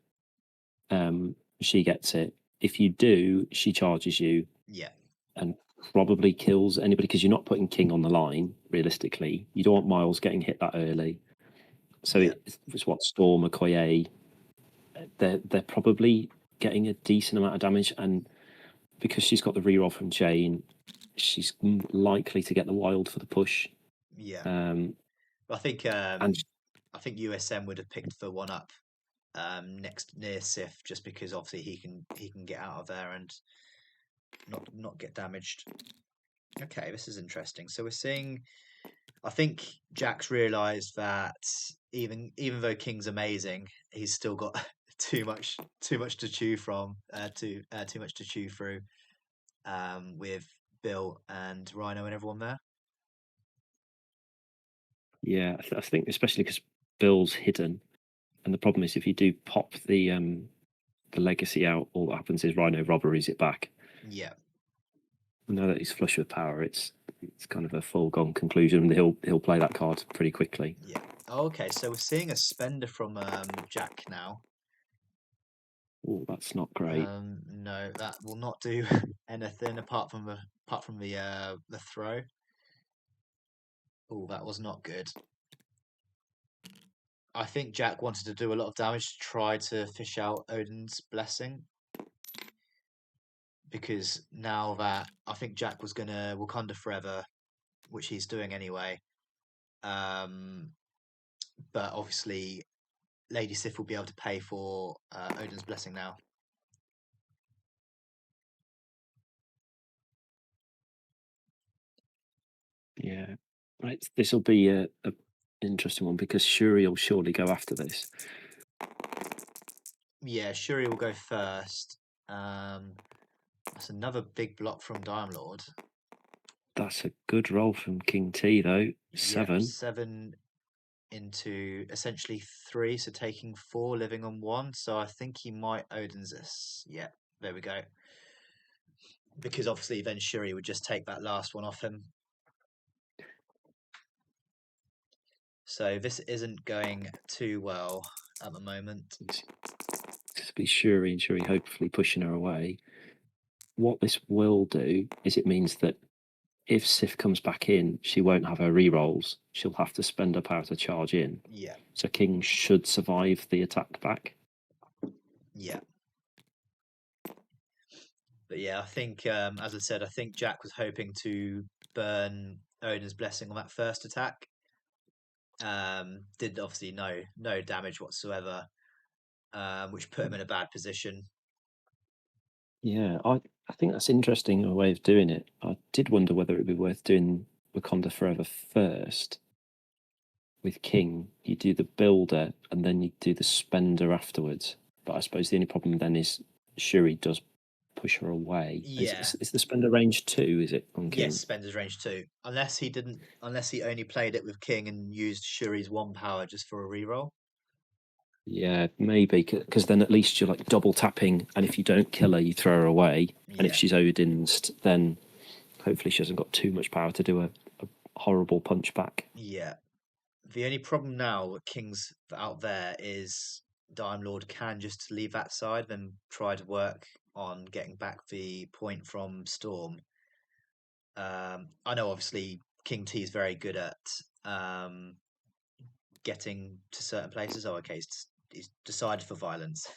[SPEAKER 2] she gets it. If you do, she charges you
[SPEAKER 1] Yeah,
[SPEAKER 2] and probably kills anybody because you're not putting King on the line. Realistically, you don't want Miles getting hit that early. So
[SPEAKER 1] yeah,
[SPEAKER 2] it's what Storm, Okoye, they're probably getting a decent amount of damage, and because she's got the reroll from Jane, she's likely to get the wild for the push.
[SPEAKER 1] yeah.
[SPEAKER 2] Um,
[SPEAKER 1] But
[SPEAKER 2] and
[SPEAKER 1] I think USM would have picked the one up next near Sif just because obviously he can get out of there and not get damaged. Okay, this is interesting. So we're seeing I think Jack's realised that even though King's amazing, he's still got too much to chew from too much to chew through with Bill and Rhino and everyone there.
[SPEAKER 2] yeah, I think especially because Bill's hidden, and the problem is if you do pop the legacy out, all that happens is Rhino robberies it back.
[SPEAKER 1] Yeah,
[SPEAKER 2] Now that he's flush with power, it's kind of a foregone conclusion. He'll play that card pretty quickly.
[SPEAKER 1] yeah. Okay, so we're seeing a spender from Jack now.
[SPEAKER 2] Oh, that's not great.
[SPEAKER 1] No, that will not do anything apart from the throw. Oh, that was not good. I think Jack wanted to do a lot of damage to try to fish out Odin's blessing because now that I think Jack was gonna Wakanda forever, which he's doing anyway. Um, but obviously Lady Sif will be able to pay for Odin's blessing now.
[SPEAKER 2] Yeah, right. This will be a interesting one because Shuri will surely go after this.
[SPEAKER 1] Yeah, Shuri will go first. Um, that's another big block from Diomlord.
[SPEAKER 2] That's a good roll from King T though.
[SPEAKER 1] Yep,
[SPEAKER 2] 7.
[SPEAKER 1] 7 into essentially 3, so taking 4, living on 1. So I think he might Odin's this. Yeah, there we go. Because obviously then Shuri would just take that last one off him. So this isn't going too well at the moment.
[SPEAKER 2] To be Shuri and Shuri hopefully pushing her away. What this will do is it means that if Sif comes back in, she won't have her rerolls. She'll have to spend her power to charge in.
[SPEAKER 1] Yeah,
[SPEAKER 2] So King should survive the attack back.
[SPEAKER 1] yeah. But yeah, I think, as I said, I think Jack was hoping to burn Odin's blessing on that first attack. Did obviously no damage whatsoever, which put him in a bad position.
[SPEAKER 2] Yeah, I think that's interesting a way of doing it. I did wonder whether it'd be worth doing Wakanda Forever first with King. You do the builder and then you do the spender afterwards. But I suppose the only problem then is Shuri does push her away.
[SPEAKER 1] Yeah,
[SPEAKER 2] Is the spender range 2, is it, on
[SPEAKER 1] yes,
[SPEAKER 2] King?
[SPEAKER 1] Spender's range 2. Unless he only played it with King and used Shuri's 1 power just for a reroll.
[SPEAKER 2] Yeah, maybe, because then at least you're like double tapping, and if you don't kill her, you throw her away. And if
[SPEAKER 1] Yeah,
[SPEAKER 2] she's Odin's, then hopefully she hasn't got too much power to do a horrible punch back.
[SPEAKER 1] yeah. The only problem now with King's out there is Diomlord can just leave that side, then try to work on getting back the point from Storm. I know obviously King T is very good at getting to certain places. Oh, okay, he's decided for violence.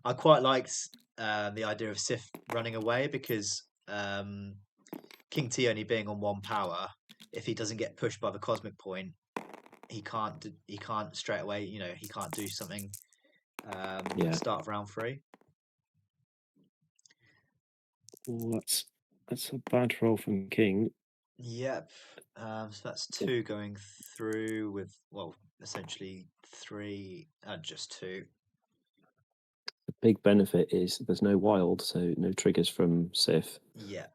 [SPEAKER 1] I quite liked the idea of Sif running away because King T only being on 1 power, if he doesn't get pushed by the cosmic point, he can't straight away. He can't do something at
[SPEAKER 2] Yeah,
[SPEAKER 1] the start of round 3.
[SPEAKER 2] well, that's a bad roll from King.
[SPEAKER 1] Yep. So that's 2 going through with, well, essentially 3, just 2.
[SPEAKER 2] The big benefit is there's no wild, so no triggers from Sif.
[SPEAKER 1] Yeah.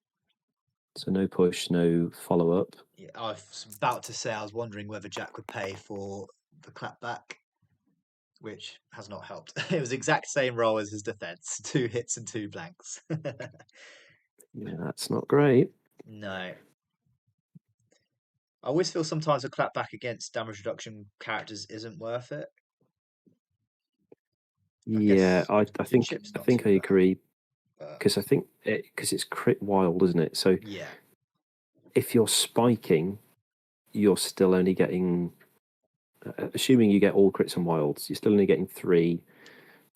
[SPEAKER 2] So no push, no follow up.
[SPEAKER 1] Yeah, I was about to say I was wondering whether Jack would pay for the clapback, which has not helped. It was the exact same roll as his defense, 2 hits and 2 blanks.
[SPEAKER 2] Yeah, that's not great.
[SPEAKER 1] No. I always feel sometimes a clapback against damage reduction characters isn't worth it. I
[SPEAKER 2] Yeah,
[SPEAKER 1] guess
[SPEAKER 2] I
[SPEAKER 1] your
[SPEAKER 2] think
[SPEAKER 1] chip's
[SPEAKER 2] I
[SPEAKER 1] not
[SPEAKER 2] think
[SPEAKER 1] too
[SPEAKER 2] I
[SPEAKER 1] bad,
[SPEAKER 2] agree
[SPEAKER 1] but
[SPEAKER 2] because I think because it's crit wild, isn't it? So
[SPEAKER 1] yeah,
[SPEAKER 2] if you're spiking, you're still only getting, assuming you get all crits and wilds, you're still only getting 3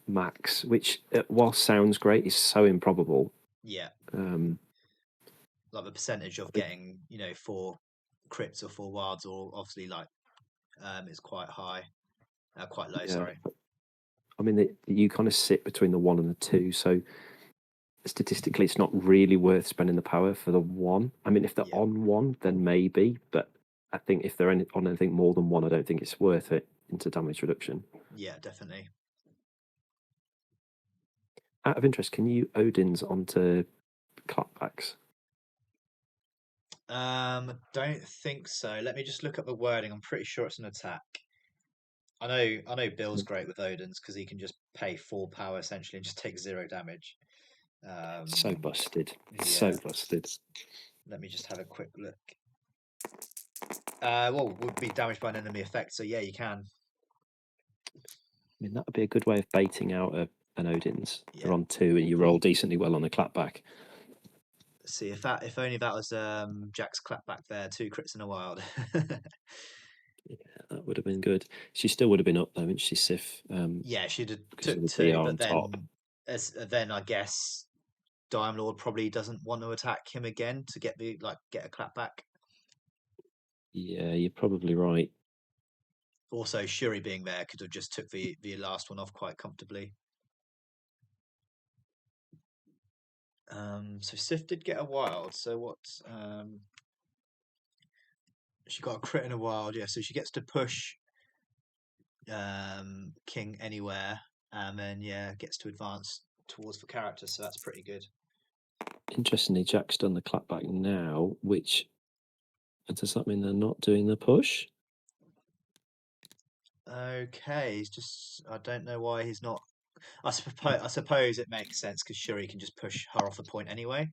[SPEAKER 2] max, which while sounds great, is so improbable.
[SPEAKER 1] yeah.
[SPEAKER 2] Um,
[SPEAKER 1] Like the percentage of getting 4 crits or 4 wilds, or obviously like is quite high, quite low.
[SPEAKER 2] yeah,
[SPEAKER 1] Sorry.
[SPEAKER 2] I mean you kind of sit between the 1 and the 2, so statistically it's not really worth spending the power for the 1. I mean, if they're
[SPEAKER 1] Yeah,
[SPEAKER 2] on 1, then maybe, but I think if they're on anything more than 1, I don't think it's worth it into damage reduction.
[SPEAKER 1] yeah, definitely.
[SPEAKER 2] Out of interest, can you Odin's onto clapbacks?
[SPEAKER 1] Don't think so. Let me just look up the wording. I'm pretty sure it's an attack. I know Bill's great with Odin's because he can just pay 4 power essentially and just take 0 damage.
[SPEAKER 2] So busted. So
[SPEAKER 1] Yeah,
[SPEAKER 2] busted.
[SPEAKER 1] let me just have a quick look. Well, would be damaged by an enemy effect, so yeah, you can.
[SPEAKER 2] I mean, that would be a good way of baiting out an Odin's.
[SPEAKER 1] Yeah.
[SPEAKER 2] They're on 2 and you roll decently well on a clapback.
[SPEAKER 1] See if only that was Jack's clapback there, 2 crits in a wild.
[SPEAKER 2] Yeah, that would have been good. She still would have been up though, wouldn't she, Sif?
[SPEAKER 1] Yeah, she'd have
[SPEAKER 2] Because of
[SPEAKER 1] took
[SPEAKER 2] the
[SPEAKER 1] 2,
[SPEAKER 2] DR
[SPEAKER 1] but
[SPEAKER 2] on top.
[SPEAKER 1] then I guess Diomlord probably doesn't want to attack him again to get a clapback.
[SPEAKER 2] Yeah, you're probably right.
[SPEAKER 1] Also, Shuri being there could have just took the last one off quite comfortably. So Sif did get a wild. So what? She got a crit in a wild. Yeah, so she gets to push King anywhere, and then yeah, gets to advance towards the character. So that's pretty good.
[SPEAKER 2] Interestingly, Jack's done the clapback now, which does that mean they're not doing the push?
[SPEAKER 1] Okay, he's just. I don't know why he's not. I suppose it makes sense because Shuri can just push her off the point anyway.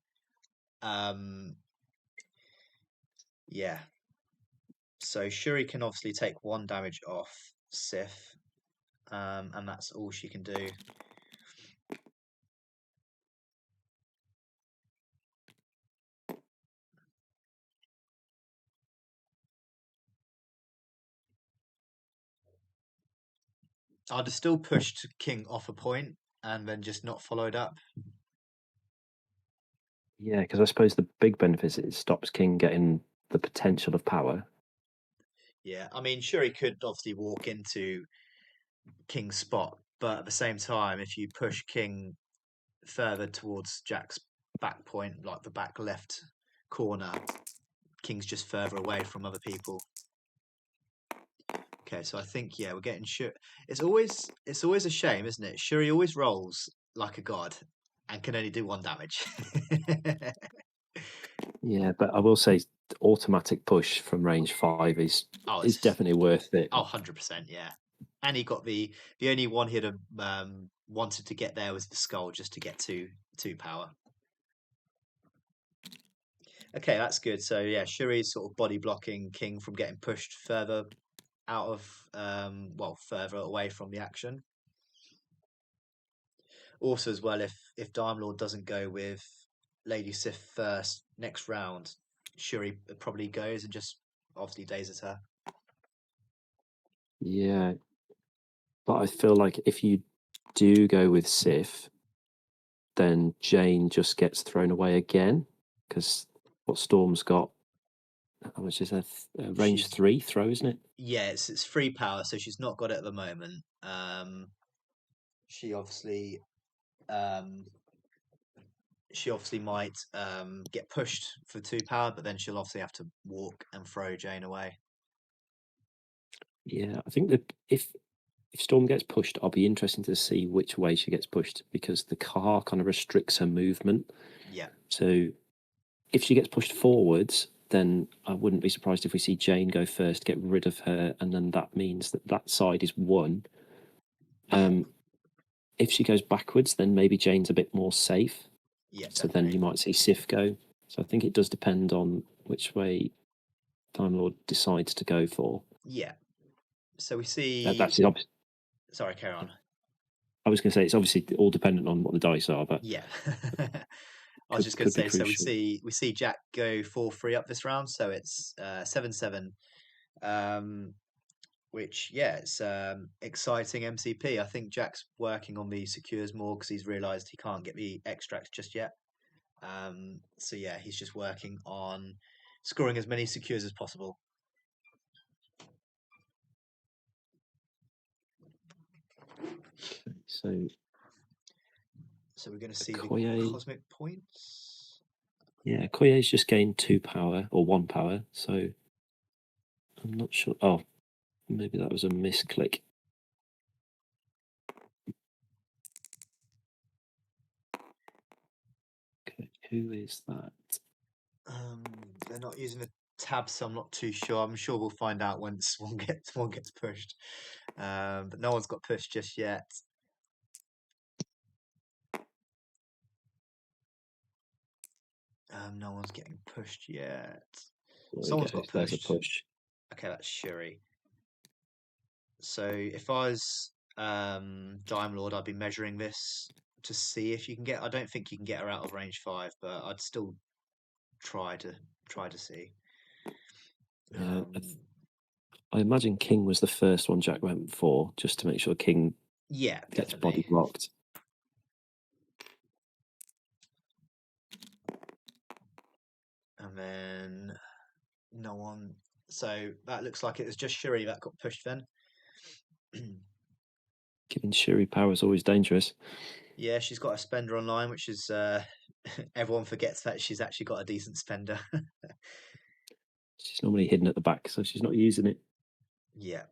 [SPEAKER 1] Um, yeah. So Shuri can obviously take one damage off Sif, and that's all she can do. I'd have still pushed King off a point and then just not followed up.
[SPEAKER 2] Yeah, because I suppose the big benefit is it stops King getting the potential of power.
[SPEAKER 1] Yeah, I mean, Shuri could obviously walk into King's spot, but at the same time, if you push King further towards Jack's back point, like the back left corner, King's just further away from other people. Okay, so I think yeah, we're getting Shuri. It's always a shame, isn't it? Shuri always rolls like a god and can only do one damage.
[SPEAKER 2] Yeah, but I will say the automatic push from range 5
[SPEAKER 1] Oh,
[SPEAKER 2] is definitely worth it.
[SPEAKER 1] 100%, yeah. And he got the only one he'd have wanted to get there was the skull just to get two power. Okay, that's good. So yeah, Shuri's sort of body blocking King from getting pushed further out of further away from the action. Also, as well, if Diomlord doesn't go with Lady Sif first next round, Shuri probably goes and just obviously dazes her.
[SPEAKER 2] Yeah, but I feel like if you do go with Sif, then Jane just gets thrown away again because what Storm's got, how much is that? Range
[SPEAKER 1] She's
[SPEAKER 2] 3 throw, isn't it?
[SPEAKER 1] Yeah, it's free power, so she's not got it at the moment. She obviously um, she obviously might get pushed for two power, but then she'll obviously have to walk and throw Jane away.
[SPEAKER 2] Yeah, I think that if Storm gets pushed, I'll be interested to see which way she gets pushed because the car kind of restricts her movement.
[SPEAKER 1] Yeah,
[SPEAKER 2] So if she gets pushed forwards, then I wouldn't be surprised if we see Jane go first, get rid of her, and then that means that that side is won.
[SPEAKER 1] yeah,
[SPEAKER 2] If she goes backwards, then maybe Jane's a bit more safe.
[SPEAKER 1] yeah,
[SPEAKER 2] So then you
[SPEAKER 1] definitely.
[SPEAKER 2] might see Sif go. So I think it does depend on which way Time Lord decides to go for.
[SPEAKER 1] Yeah. So we see.
[SPEAKER 2] That's the opposite.
[SPEAKER 1] Sorry, carry on.
[SPEAKER 2] I was going to say it's obviously all dependent on what the dice are, but
[SPEAKER 1] Yeah. I was just going to
[SPEAKER 2] could be
[SPEAKER 1] say. So we
[SPEAKER 2] crucial.
[SPEAKER 1] see we see Jack go 4-3 up this round. So it's 7-7. Which yeah, it's exciting MCP. I think Jack's working on the secures more because he's realised he can't get the extracts just yet. So yeah, he's just working on scoring as many secures as possible.
[SPEAKER 2] Okay, so
[SPEAKER 1] So we're going to see the
[SPEAKER 2] Koye,
[SPEAKER 1] cosmic points.
[SPEAKER 2] yeah, Koye's just gained 2 power or 1 power, so I'm not sure. Oh, maybe that was a misclick. Okay, who is that?
[SPEAKER 1] Um, they're not using a tab, so I'm not too sure. I'm sure we'll find out once one gets pushed. But no one's got pushed just yet. No one's getting pushed yet.
[SPEAKER 2] There we go.
[SPEAKER 1] Someone's got
[SPEAKER 2] There's a
[SPEAKER 1] pushed.
[SPEAKER 2] push.
[SPEAKER 1] Okay, that's Shuri. So if I was Dime Lord, I'd be measuring this to see if you can get. I don't think you can get her out of range 5, but I'd still try to see.
[SPEAKER 2] Yeah,
[SPEAKER 1] Um,
[SPEAKER 2] I imagine King was the first one Jack went for, just to make sure King
[SPEAKER 1] yeah,
[SPEAKER 2] gets body
[SPEAKER 1] definitely.
[SPEAKER 2] blocked.
[SPEAKER 1] And then no one. So that looks like it was just Shuri that got pushed then.
[SPEAKER 2] Giving Shuri power is always dangerous.
[SPEAKER 1] Yeah, she's got a spender online, which is everyone forgets that she's actually got a decent spender.
[SPEAKER 2] She's normally hidden at the back, so she's not using it.
[SPEAKER 1] Yeah,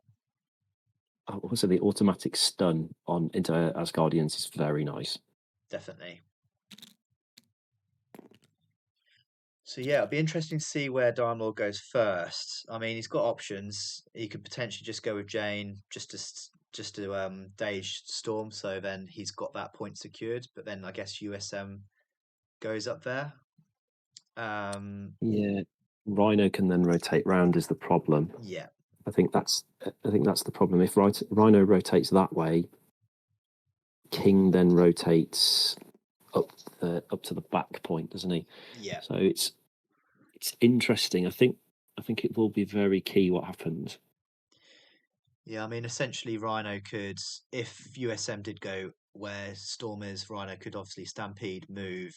[SPEAKER 2] Also, the automatic stun on into Asgardians is very nice.
[SPEAKER 1] definitely. So yeah, it'll be interesting to see where Diomlord goes first. I mean, he's got options. He could potentially just go with Jane just to Dage Storm, so then he's got that point secured. But then I guess USM goes up there.
[SPEAKER 2] Yeah, Rhino can then rotate round is the problem.
[SPEAKER 1] Yeah,
[SPEAKER 2] I think that's the problem. If Rhino rotates that way, King then rotates up to the back point, doesn't he?
[SPEAKER 1] yeah,
[SPEAKER 2] So it's interesting. I think it will be very key what happens.
[SPEAKER 1] yeah. I mean, essentially, Rhino could, if USM did go where Storm is, Rhino could obviously Stampede, move,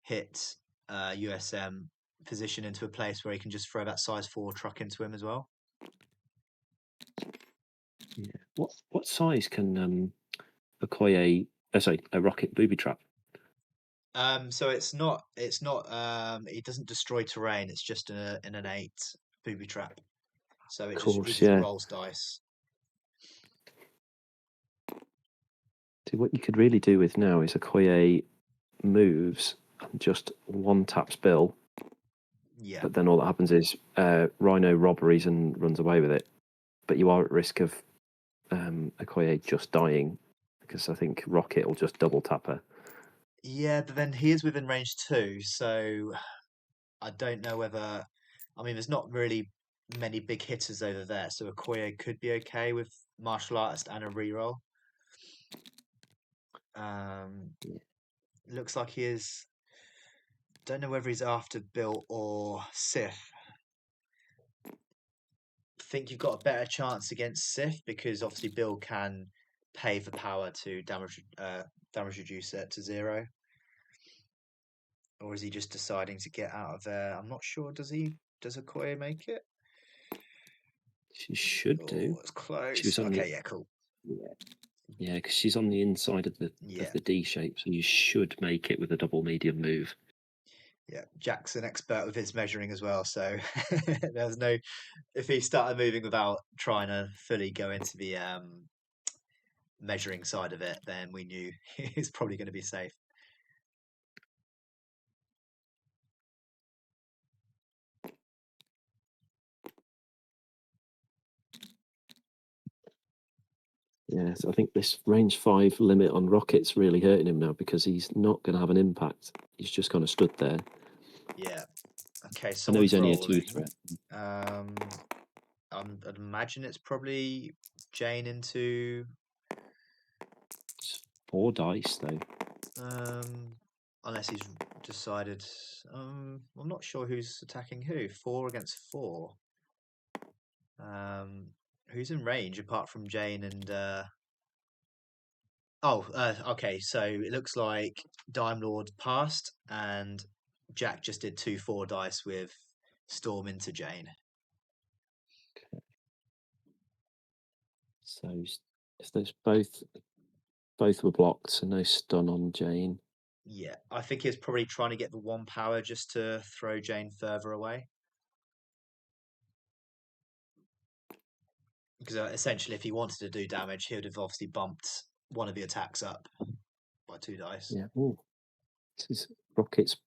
[SPEAKER 1] hit USM, position into a place where he can just throw that size 4 truck into him as well.
[SPEAKER 2] Yeah. What size can Okoye? Sorry, a rocket booby trap?
[SPEAKER 1] So it's not it doesn't destroy terrain, it's just an innate booby trap. So
[SPEAKER 2] Of
[SPEAKER 1] it
[SPEAKER 2] course,
[SPEAKER 1] just
[SPEAKER 2] yeah.
[SPEAKER 1] rolls dice.
[SPEAKER 2] See, what you could really do with now is Okoye moves and just one taps Bill,
[SPEAKER 1] Yeah.
[SPEAKER 2] but then all that happens is Rhino robberies and runs away with it. But you are at risk of Okoye just dying because I think Rocket will just double tap her.
[SPEAKER 1] Yeah, but then he is within range too, so I don't know whether I mean there's not really many big hitters over there, so Okoye could be okay with martial artist and a reroll. Um looks like he is, don't know whether he's after Bill or Sif. Think you've got a better chance against Sif because obviously Bill can pay for power to damage reduce it to 0, or is he just deciding to get out of there? I'm not sure. Does Okoye make it?
[SPEAKER 2] She should do.
[SPEAKER 1] Oh, it's
[SPEAKER 2] She was
[SPEAKER 1] close.
[SPEAKER 2] on the
[SPEAKER 1] Okay, yeah, cool.
[SPEAKER 2] yeah, because she's on the inside of
[SPEAKER 1] Yeah,
[SPEAKER 2] the D shape, so you should make it with a double medium move.
[SPEAKER 1] yeah. Jack's an expert with his measuring as well, so there's no. If he started moving without trying to fully go into the measuring side of it, then we knew he's probably going to be safe.
[SPEAKER 2] Yeah, so I think this range 5 limit on Rocket's really hurting him now because he's not going to have an impact. He's just kind of stood there.
[SPEAKER 1] Yeah. Okay,
[SPEAKER 2] I know he's
[SPEAKER 1] someone's
[SPEAKER 2] only a 2
[SPEAKER 1] rolling.
[SPEAKER 2] threat.
[SPEAKER 1] Um, I'd imagine it's probably Jane into
[SPEAKER 2] It's 4 dice though.
[SPEAKER 1] um, unless he's decided. I'm not sure who's attacking who. 4 against 4. Um, who's in range apart from Jane and okay. So it looks like Diomlord passed and Jack just did 2 4 dice with Storm into Jane.
[SPEAKER 2] So those both were blocked, so no stun on Jane.
[SPEAKER 1] Yeah, I think he's probably trying to get the 1 power just to throw Jane further away. Because essentially, if he wanted to do damage, he would have obviously bumped one of the attacks up by 2 dice.
[SPEAKER 2] Yeah. Oh, this is Rocket's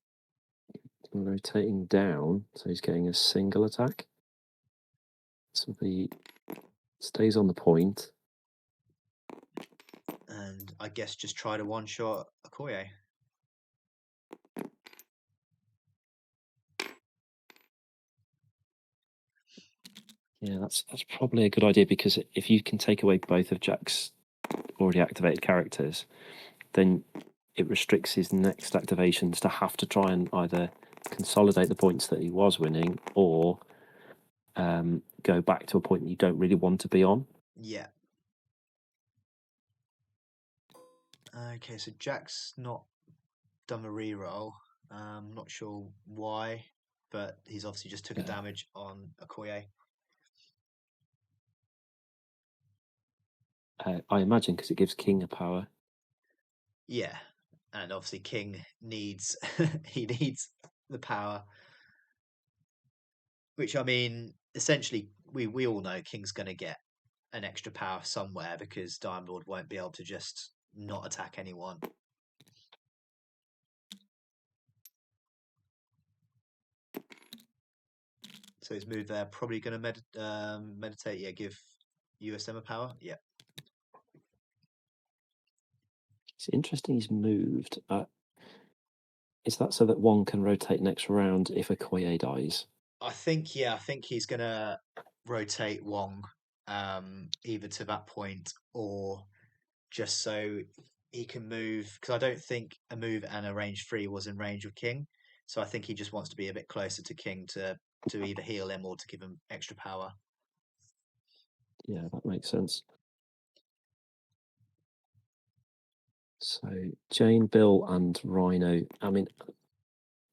[SPEAKER 2] rotating down, so he's getting a single attack. So he stays on the point.
[SPEAKER 1] And I guess just try to one shot Okoye.
[SPEAKER 2] Yeah, that's probably a good idea because if you can take away both of Jack's already activated characters, then it restricts his next activations to have to try and either consolidate the points that he was winning or go back to a point you don't really want to be on.
[SPEAKER 1] Yeah. Okay, so Jack's not done a reroll. Not sure why, but he's obviously just took a damage on Okoye.
[SPEAKER 2] I imagine because it gives King a power.
[SPEAKER 1] Yeah, and obviously King needs he needs the power. Which I mean, essentially, we all know King's going to get an extra power somewhere because Diamond won't be able to just not attack anyone. So his move there probably going to meditate. Yeah, give USM a power. Yeah,
[SPEAKER 2] It's interesting he's moved. Is that so that one can rotate next round if a Koye dies?
[SPEAKER 1] I think. Yeah, I think he's going to rotate Wong, either to that point or just so he can move. Because I don't think a move and a range 3 was in range of King. So I think he just wants to be a bit closer to King to either heal him or to give him extra power.
[SPEAKER 2] Yeah, that makes sense. So Jane, Bill, and Rhino. I mean,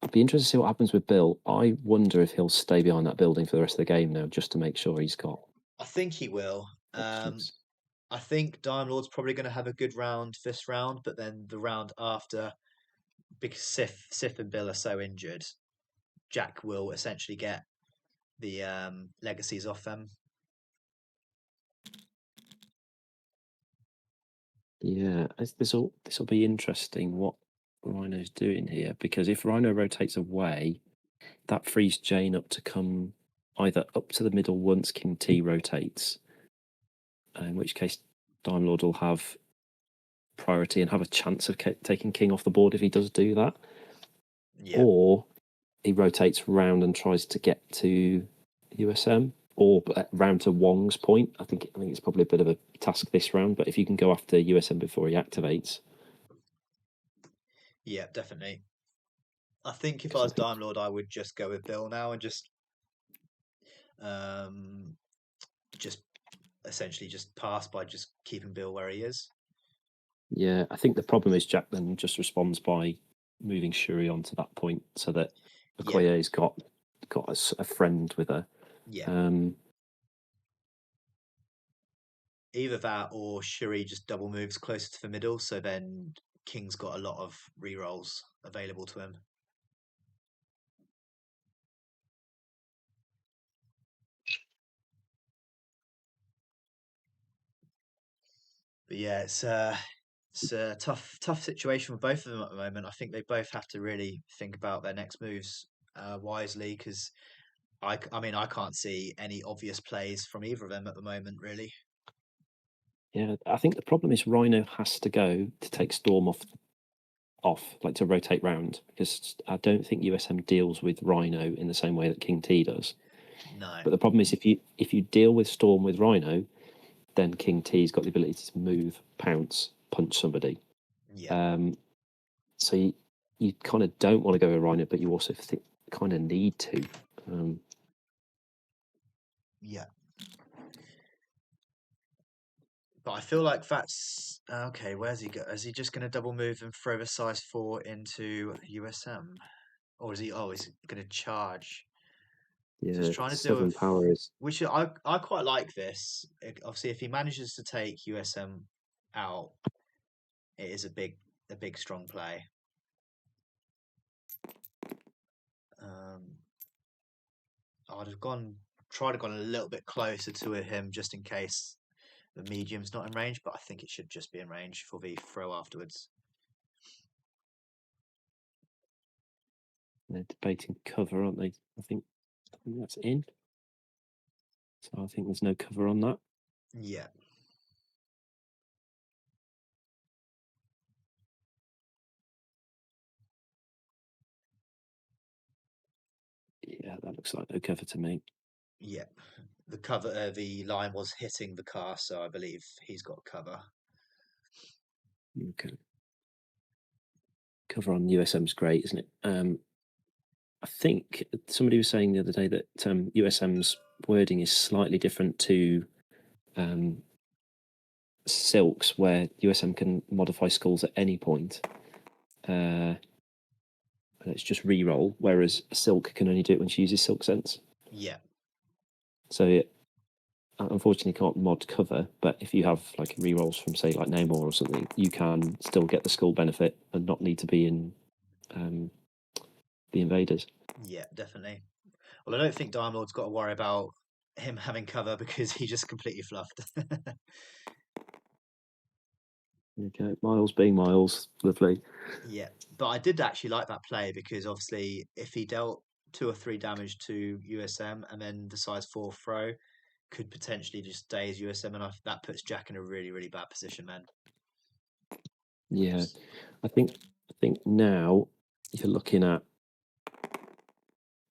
[SPEAKER 2] I'd be interested to see what happens with Bill. I wonder if he'll stay behind that building for the rest of the game now, just to make sure he's got
[SPEAKER 1] I think he will.
[SPEAKER 2] options.
[SPEAKER 1] I think Diomlord's probably going to have a good round this round, but then the round after, because Sif and Bill are so injured, Jack will essentially get the legacies off them.
[SPEAKER 2] Yeah, this will be interesting what Rhino's doing here, because if Rhino rotates away, that frees Jane up to come either up to the middle once King T rotates, in which case Diomlord will have priority and have a chance of taking King off the board if he does do that.
[SPEAKER 1] Yeah,
[SPEAKER 2] Or he rotates round and tries to get to USM, or round to Wong's point. I think it's probably a bit of a task this round, but if you can go after USM before he activates,
[SPEAKER 1] yeah, definitely. I think if I
[SPEAKER 2] because I
[SPEAKER 1] was
[SPEAKER 2] think
[SPEAKER 1] Diomlord, I would just go with Bill now and um, just essentially just pass by just keeping Bill where he is.
[SPEAKER 2] I think the problem is Jack then just responds by moving Shuri onto that point so that
[SPEAKER 1] Yeah,
[SPEAKER 2] Okoye's got a friend with her.
[SPEAKER 1] yeah.
[SPEAKER 2] Um,
[SPEAKER 1] Either that or Shuri just double moves closer to the middle, so then King's got a lot of rerolls available to him. But yeah, it's a tough situation for both of them at the moment. I think they both have to really think about their next moves wisely because I mean I can't see any obvious plays from either of them at the moment really.
[SPEAKER 2] yeah, I think the problem is Rhino has to go to take Storm off, like to rotate round, because I don't think USM deals with Rhino in the same way that King T does.
[SPEAKER 1] No,
[SPEAKER 2] But the problem is if you deal with Storm with Rhino, then King T's got the ability to move, pounce, punch somebody.
[SPEAKER 1] yeah,
[SPEAKER 2] Um, so you kind of don't want to go with Rhino, but you also kind of need to.
[SPEAKER 1] yeah. But I feel like that's okay. Where's he go? Is he just going to double move and throw the size 4 into USM, or is he? Oh, he's going to charge. So he's
[SPEAKER 2] Yeah,
[SPEAKER 1] trying to do a,
[SPEAKER 2] Southern Power is.
[SPEAKER 1] which I quite like this. Obviously, if he manages to take USM out, it is a big strong play. Um, I'd have tried to gone a little bit closer to him just in case the medium's not in range, but I think it should just be in range for the throw afterwards.
[SPEAKER 2] They're debating cover, aren't they? I think that's in. So I think there's no cover on that.
[SPEAKER 1] Yeah,
[SPEAKER 2] Yeah, that looks like no cover to me.
[SPEAKER 1] yeah. The line was hitting the car, so I believe he's got cover.
[SPEAKER 2] Okay. Cover on USM's great, isn't it? I think somebody was saying the other day that USM's wording is slightly different to Silk's, where USM can modify skulls at any point. And it's just re-roll, whereas Silk can only do it when she uses Silk Sense.
[SPEAKER 1] Yeah,
[SPEAKER 2] So it unfortunately can't mod cover, but if you have like re-rolls from say like Namor or something, you can still get the skull benefit and not need to be in the invaders.
[SPEAKER 1] yeah, definitely. Well, I don't think Diamond's got to worry about him having cover because he just completely fluffed.
[SPEAKER 2] Okay, Miles being Miles, lovely.
[SPEAKER 1] Yeah, but I did actually like that play because obviously if he dealt 2 or 3 damage to USM, and then the size 4 throw could potentially just daze USM, and that puts Jack in a really, really bad position then.
[SPEAKER 2] Yeah, I think now you're looking at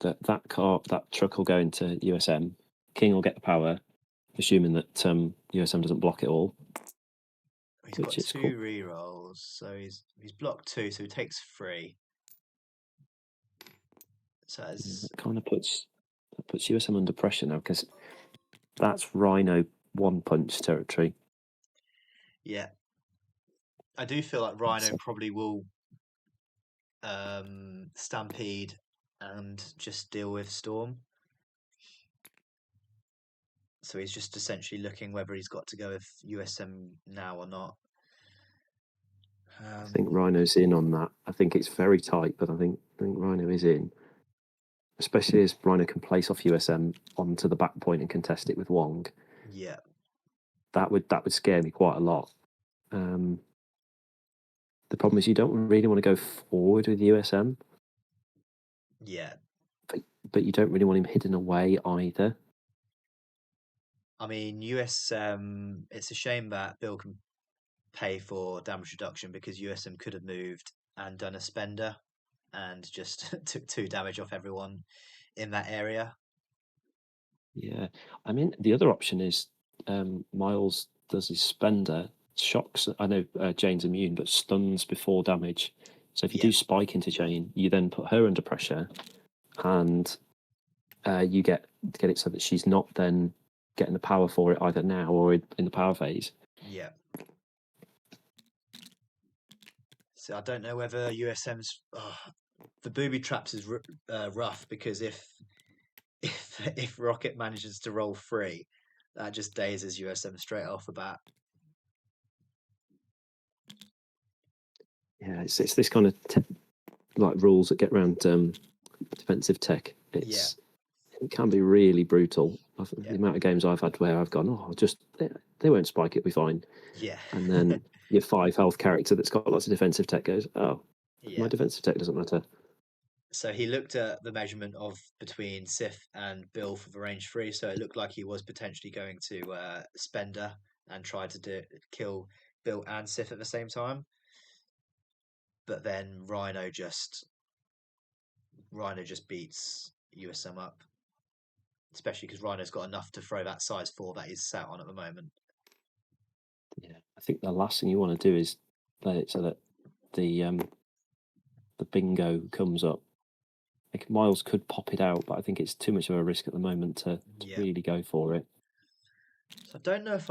[SPEAKER 2] that truck will go into USM. King will get the power, assuming that USM doesn't block it all.
[SPEAKER 1] He's got 2 rerolls, so he's blocked 2, so he takes 3. So
[SPEAKER 2] that kind of puts USM under pressure now, because that's Rhino one punch territory.
[SPEAKER 1] Yeah, I do feel like Rhino probably will stampede and just deal with Storm. So he's just essentially looking whether he's got to go with USM now or not.
[SPEAKER 2] I think Rhino's in on that. I think it's very tight, but I think Rhino is in, especially as Rhino can place off USM onto the back point and contest it with Wong.
[SPEAKER 1] Yeah,
[SPEAKER 2] that would scare me quite a lot. The problem is you don't really want to go forward with USM.
[SPEAKER 1] Yeah,
[SPEAKER 2] but you don't really want him hidden away either.
[SPEAKER 1] I mean, USM, it's a shame that Bill can pay for damage reduction, because USM could have moved and done a spender and just took 2 damage off everyone in that area.
[SPEAKER 2] Yeah, I mean, the other option is Miles does his spender, shocks. I know Jane's immune, but stuns before damage. So if you do spike into Jane, you then put her under pressure, and you get it so that she's not then getting the power for it either now or in the power phase.
[SPEAKER 1] Yeah. So I don't know whether USM's the booby traps is rough, because if Rocket manages to roll 3, that just dazes USM straight off the bat.
[SPEAKER 2] Yeah, it's this kind of like rules that get around defensive tech. It can be really brutal. The amount of games I've had where I've gone, they won't spike, it'll be fine.
[SPEAKER 1] Yeah.
[SPEAKER 2] And then your 5 health character that's got lots of defensive tech goes, my defensive tech doesn't matter.
[SPEAKER 1] So he looked at the measurement of between Sif and Bill for the range 3, so it looked like he was potentially going to Spender and try to kill Bill and Sif at the same time. But then Rhino just beats USM up, especially because Rhino's got enough to throw that size 4 that he's sat on at the moment.
[SPEAKER 2] Yeah, I think the last thing you want to do is play it so that the bingo comes up. Like Miles could pop it out, but I think it's too much of a risk at the moment to really go for it.
[SPEAKER 1] So I don't know if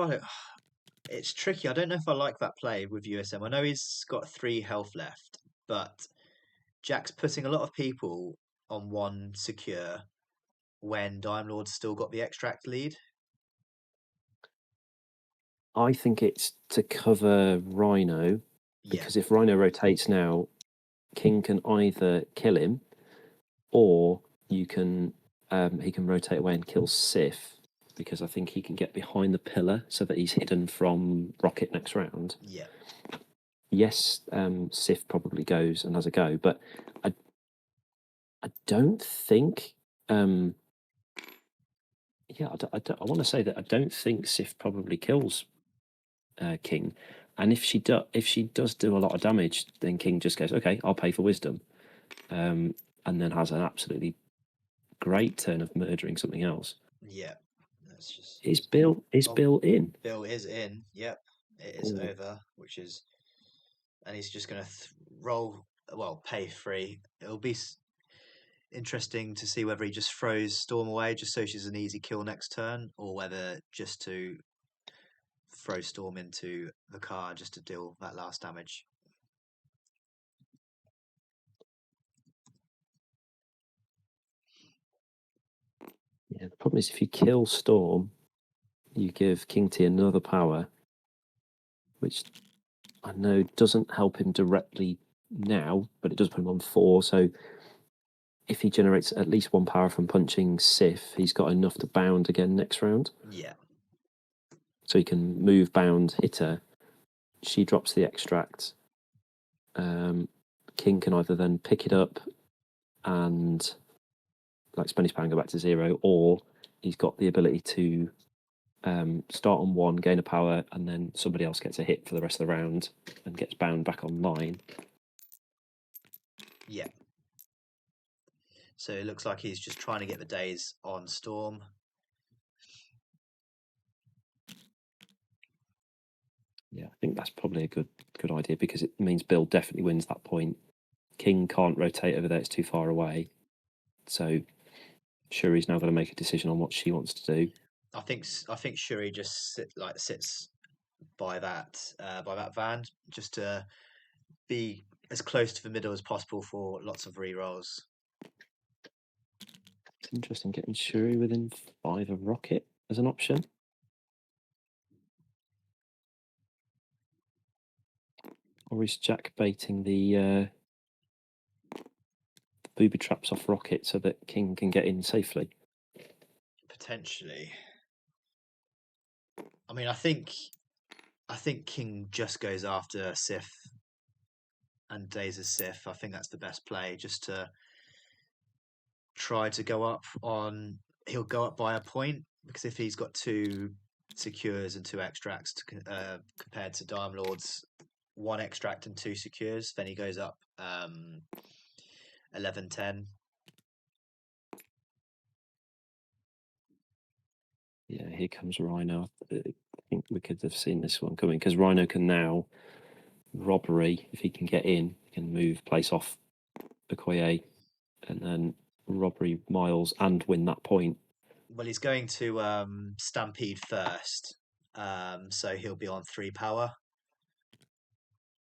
[SPEAKER 1] it's tricky. I don't know if I like that play with USM. I know he's got 3 health left, but Jack's putting a lot of people on 1 secure when Diomlord's still got the extract lead.
[SPEAKER 2] I think it's to cover Rhino, because if Rhino rotates now, King can either kill him, or he can rotate away and kill Sif, because I think he can get behind the pillar so that he's hidden from Rocket next round.
[SPEAKER 1] Yeah.
[SPEAKER 2] Yes, Sif probably goes and has a go, but I don't think. I want to say that I don't think Sif probably kills King, and if she does do a lot of damage, then King just goes, okay, I'll pay for wisdom, and then has an absolutely great turn of murdering something else.
[SPEAKER 1] Yeah, that's just.
[SPEAKER 2] Is Bill in?
[SPEAKER 1] Bill is in. Yep, it is over, and he's just going to roll. Well, pay 3. It'll be interesting to see whether he just throws Storm away just so she's an easy kill next turn, or whether just to throw Storm into the car just to deal that last damage.
[SPEAKER 2] Yeah, the problem is if you kill Storm, you give King T another power, which I know doesn't help him directly now, but it does put him on 4. So if he generates at least 1 power from punching Sif, he's got enough to bound again next round.
[SPEAKER 1] Yeah.
[SPEAKER 2] So he can move, bound, hit her. She drops the extract. King can either then pick it up and like spend his power and go back to 0, or he's got the ability to start on 1, gain a power, and then somebody else gets a hit for the rest of the round and gets bound back on 9.
[SPEAKER 1] Yeah. So it looks like he's just trying to get the days on Storm.
[SPEAKER 2] Yeah, I think that's probably a good idea, because it means Bill definitely wins that point. King can't rotate over there; it's too far away. So Shuri's now got to make a decision on what she wants to do.
[SPEAKER 1] I think Shuri just sits by that van just to be as close to the middle as possible for lots of rerolls.
[SPEAKER 2] It's interesting getting Shuri within 5 of Rocket as an option. Or is Jack baiting the booby traps off Rocket so that King can get in safely?
[SPEAKER 1] Potentially. I mean, I think King just goes after Sif and Days of Sif. I think that's the best play, just to try to go up on. He'll go up by a point, because if he's got 2 secures and 2 extracts compared to Diomlord's 1 extract and 2 secures, then he goes up 11-10.
[SPEAKER 2] Yeah, here comes Rhino. I think we could have seen this one coming, because Rhino can now robbery. If he can get in, he can move, place off Okoye, and then robbery Miles and win that point.
[SPEAKER 1] Well, he's going to Stampede first, so he'll be on 3 power.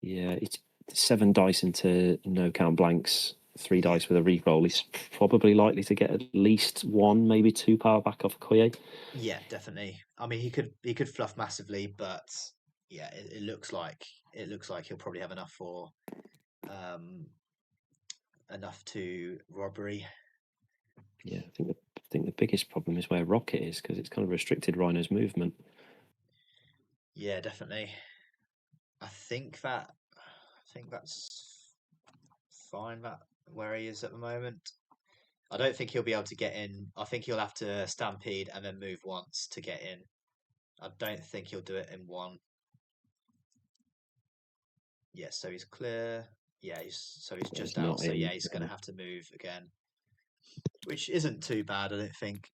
[SPEAKER 2] Yeah, it's 7 dice into no count blanks, 3 dice with a reroll. He's probably likely to get at least 1, maybe 2 power back off Okoye.
[SPEAKER 1] Yeah, definitely. I mean, he could fluff massively, but yeah, it looks like he'll probably have enough for enough to robbery.
[SPEAKER 2] Yeah, I think the biggest problem is where Rocket is, because it's kind of restricted Rhino's movement.
[SPEAKER 1] Yeah, definitely. I think that's fine. That where he is at the moment. I don't think he'll be able to get in. I think he'll have to stampede and then move once to get in. I don't think he'll do it in 1. Yeah, so he's clear. Yeah, he's
[SPEAKER 2] Yeah,
[SPEAKER 1] just
[SPEAKER 2] he's
[SPEAKER 1] out.
[SPEAKER 2] not
[SPEAKER 1] So
[SPEAKER 2] in.
[SPEAKER 1] yeah, he's going to have to move again, which isn't too bad, I don't think.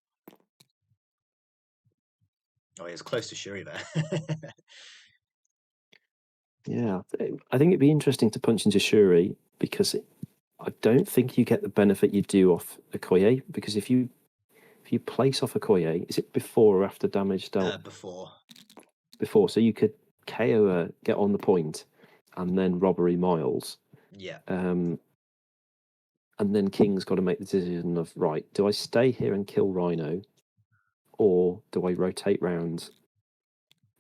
[SPEAKER 1] Oh, he's close to Shuri there.
[SPEAKER 2] Yeah, I think it'd be interesting to punch into Shuri, because I don't think you get the benefit you do off Okoye, because if you place off Okoye, is it before or after damage dealt?
[SPEAKER 1] Before.
[SPEAKER 2] Before, so you could KO her, get on the point, and then robbery Miles.
[SPEAKER 1] Yeah.
[SPEAKER 2] And then King's got to make the decision of, right, do I stay here and kill Rhino, or do I rotate round,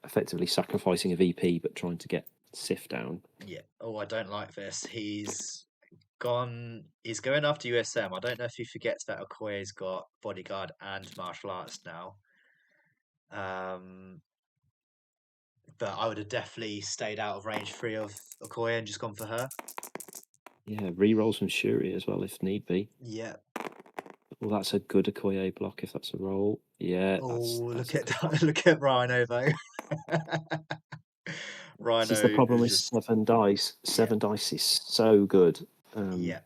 [SPEAKER 2] effectively sacrificing a VP but trying to get Sif down?
[SPEAKER 1] Yeah. Oh, I don't like this. He's gone. He's going after USM. I don't know if he forgets that Okoye's got bodyguard and martial arts now. But I would have definitely stayed out of range 3 of Okoye and just gone for her.
[SPEAKER 2] Yeah, rerolls from Shuri as well if need be.
[SPEAKER 1] Yeah.
[SPEAKER 2] Well, that's a good Okoye block if that's a roll. Yeah,
[SPEAKER 1] Oh,
[SPEAKER 2] that's
[SPEAKER 1] look
[SPEAKER 2] a
[SPEAKER 1] at
[SPEAKER 2] good block.
[SPEAKER 1] look at Rhino though.
[SPEAKER 2] This is the
[SPEAKER 1] Rhino
[SPEAKER 2] problem
[SPEAKER 1] is
[SPEAKER 2] with
[SPEAKER 1] just
[SPEAKER 2] 7 dice.
[SPEAKER 1] yeah,
[SPEAKER 2] 7 dice is so good.
[SPEAKER 1] yeah.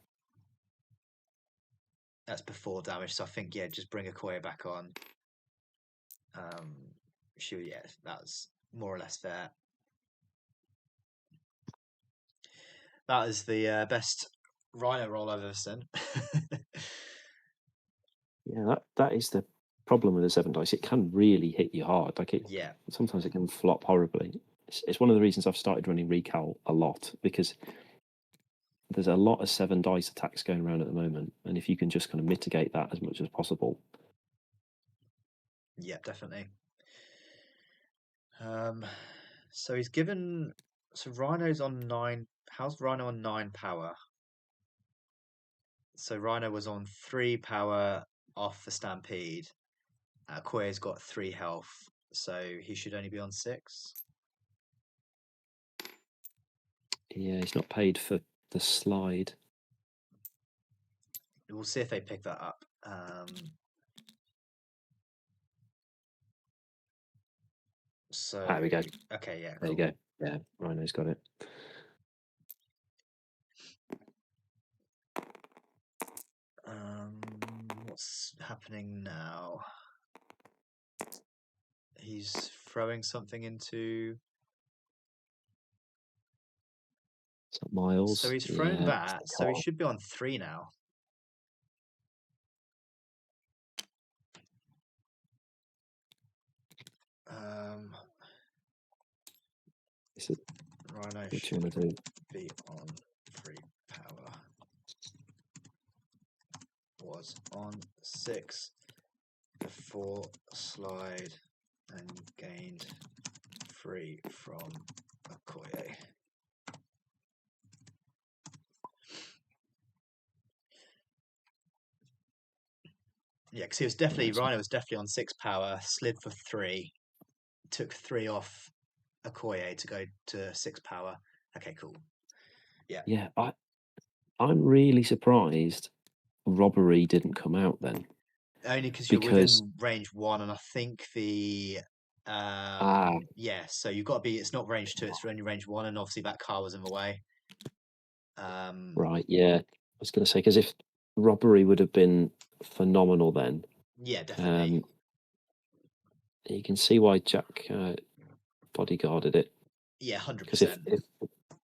[SPEAKER 1] That's before damage, so I think yeah, just bring Okoye back on. Sure, yeah, that's more or less fair. That is the best Rhino roll I've ever seen.
[SPEAKER 2] Yeah, that is the problem with the 7 dice. It can really hit you hard. Like
[SPEAKER 1] Yeah,
[SPEAKER 2] sometimes it can flop horribly. It's one of the reasons I've started running Recal a lot, because there's a lot of 7 dice attacks going around at the moment, and if you can just kind of mitigate that as much as possible.
[SPEAKER 1] yeah, definitely. Um, so he's given. So Rhino's on 9. How's Rhino on 9 power? So Rhino was on 3 power off the Stampede. Okoye's got 3 health, so he should only be on 6.
[SPEAKER 2] Yeah, he's not paid for the slide.
[SPEAKER 1] We'll see if they pick that up. So
[SPEAKER 2] There we go.
[SPEAKER 1] okay, yeah,
[SPEAKER 2] There
[SPEAKER 1] cool.
[SPEAKER 2] you go. Yeah, Rhino's got it.
[SPEAKER 1] What's happening now? He's throwing something into.
[SPEAKER 2] Is that Miles?
[SPEAKER 1] So he's thrown
[SPEAKER 2] Yeah, it's
[SPEAKER 1] that.
[SPEAKER 2] the
[SPEAKER 1] So he
[SPEAKER 2] car.
[SPEAKER 1] should be on 3 now.
[SPEAKER 2] Is it,
[SPEAKER 1] Rhino
[SPEAKER 2] what do you
[SPEAKER 1] should
[SPEAKER 2] want to do?
[SPEAKER 1] be on 3 power. Was on 6 before slide and gained 3 from Okoye. Yeah, because he was definitely Rhino was definitely on 6 power, slid for 3, took 3 off Okoye to go to 6 power. Okay, cool.
[SPEAKER 2] Yeah, I'm really surprised robbery didn't come out then.
[SPEAKER 1] Only because you're
[SPEAKER 2] Because
[SPEAKER 1] within range 1, and I think the
[SPEAKER 2] ah
[SPEAKER 1] yeah, so you've got to be. It's not range 2; it's only range 1, and obviously that car was in the way.
[SPEAKER 2] right, yeah. I was going to say because if robbery would have been phenomenal then,
[SPEAKER 1] Yeah, definitely.
[SPEAKER 2] you can see why Jack bodyguarded it.
[SPEAKER 1] Yeah,
[SPEAKER 2] Because if
[SPEAKER 1] 100%.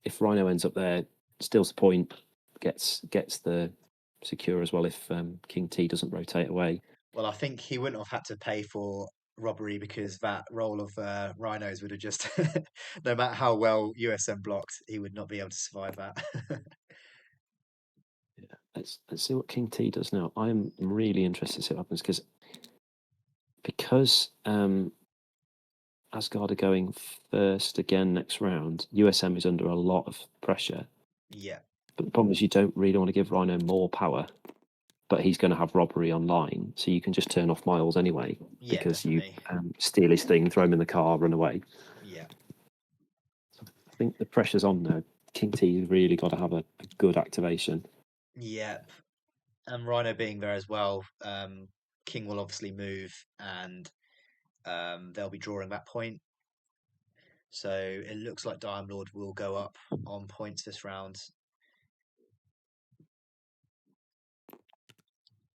[SPEAKER 2] if Rhino ends up there, steals the point, gets the secure as well. If King T doesn't rotate away,
[SPEAKER 1] Well, I think he wouldn't have had to pay for robbery because that roll of rhinos would have just, no matter how well USM blocked, he would not be able to survive that.
[SPEAKER 2] yeah. Let's see what King T does now. I'm really interested to see what happens because Asgard are going first again next round. USM is under a lot of pressure.
[SPEAKER 1] Yeah,
[SPEAKER 2] But the problem is you don't really want to give Rhino more power, but he's going to have robbery online, so you can just turn off Miles anyway
[SPEAKER 1] yeah,
[SPEAKER 2] because you
[SPEAKER 1] definitely.
[SPEAKER 2] steal his thing, throw him in the car, run away.
[SPEAKER 1] Yeah,
[SPEAKER 2] So I think the pressure's on now. King T's really got to have a good activation.
[SPEAKER 1] yeah. And Rhino being there as well, King will obviously move, and they'll be drawing that point. So it looks like Diomlord will go up on points this round.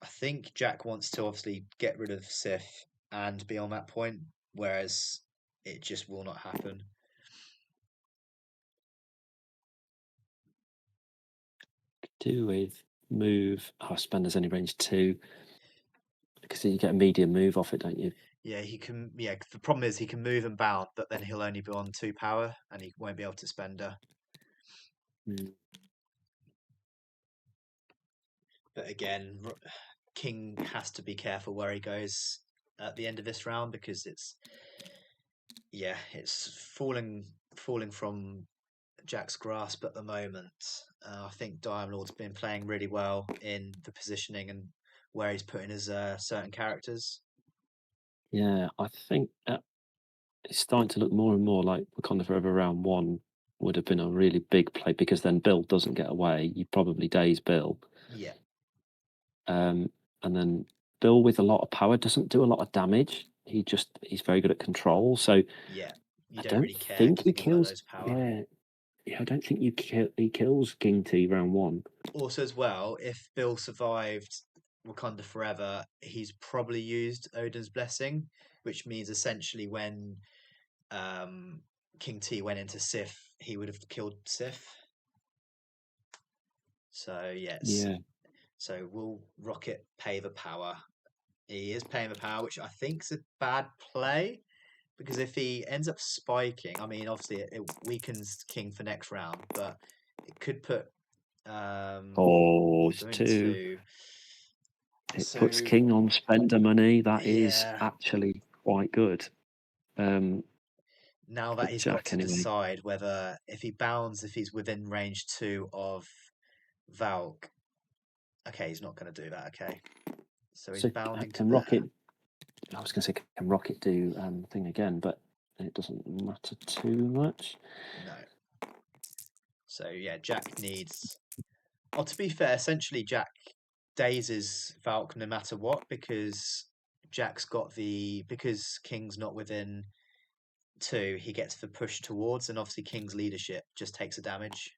[SPEAKER 1] I think Jack wants to obviously get rid of Sif and be on that point, whereas it just will not happen.
[SPEAKER 2] Do with move. Oh, Spender's only range 2 because you get a medium move off it, don't you?
[SPEAKER 1] Yeah, he can. Yeah, the problem is he can move and bound, but then he'll only be on 2 power and he won't be able to spend her.
[SPEAKER 2] Mm.
[SPEAKER 1] But again, King has to be careful where he goes at the end of this round because it's falling from Jack's grasp at the moment. I think Diamlord's been playing really well in the positioning and where he's putting his certain characters.
[SPEAKER 2] Yeah, I think it's starting to look more and more like Wakanda Forever round 1 would have been a really big play because then Bill doesn't get away. You probably daze Bill.
[SPEAKER 1] Yeah,
[SPEAKER 2] Um, and then Bill with a lot of power doesn't do a lot of damage. He's very good at control. So
[SPEAKER 1] yeah. You
[SPEAKER 2] I
[SPEAKER 1] don't
[SPEAKER 2] don't
[SPEAKER 1] really care
[SPEAKER 2] think he
[SPEAKER 1] giving him that
[SPEAKER 2] kills.
[SPEAKER 1] loads of power.
[SPEAKER 2] Yeah, yeah. I don't think he kills King T round 1.
[SPEAKER 1] Also, as well, if Bill survived Wakanda Forever, he's probably used Odin's Blessing, which means essentially when um, King T went into Sif, he would have killed Sif. So yes,
[SPEAKER 2] Yeah,
[SPEAKER 1] so will Rocket pay the power? He is paying the power, which I think's a bad play because if he ends up spiking, I mean, obviously it weakens King for next round, but it could put
[SPEAKER 2] oh,
[SPEAKER 1] he's
[SPEAKER 2] it's
[SPEAKER 1] going
[SPEAKER 2] 2.
[SPEAKER 1] to.
[SPEAKER 2] It puts
[SPEAKER 1] So
[SPEAKER 2] King on spender money. That is
[SPEAKER 1] yeah,
[SPEAKER 2] actually quite good.
[SPEAKER 1] now
[SPEAKER 2] For
[SPEAKER 1] that he's got
[SPEAKER 2] Jack
[SPEAKER 1] to
[SPEAKER 2] anyway.
[SPEAKER 1] decide whether if he bounds, if he's within range 2 of Valk. Okay, he's not going to do that. Okay, so he's
[SPEAKER 2] So
[SPEAKER 1] bounding to
[SPEAKER 2] can
[SPEAKER 1] there.
[SPEAKER 2] Rocket? I was going to say can Rocket do thing again, but it doesn't matter too much.
[SPEAKER 1] No. So yeah, Jack needs. Oh, to be fair, essentially Jack Daze's Valk no matter what, because Jack's got because King's not within two, he gets the push towards, and obviously King's leadership just takes a damage.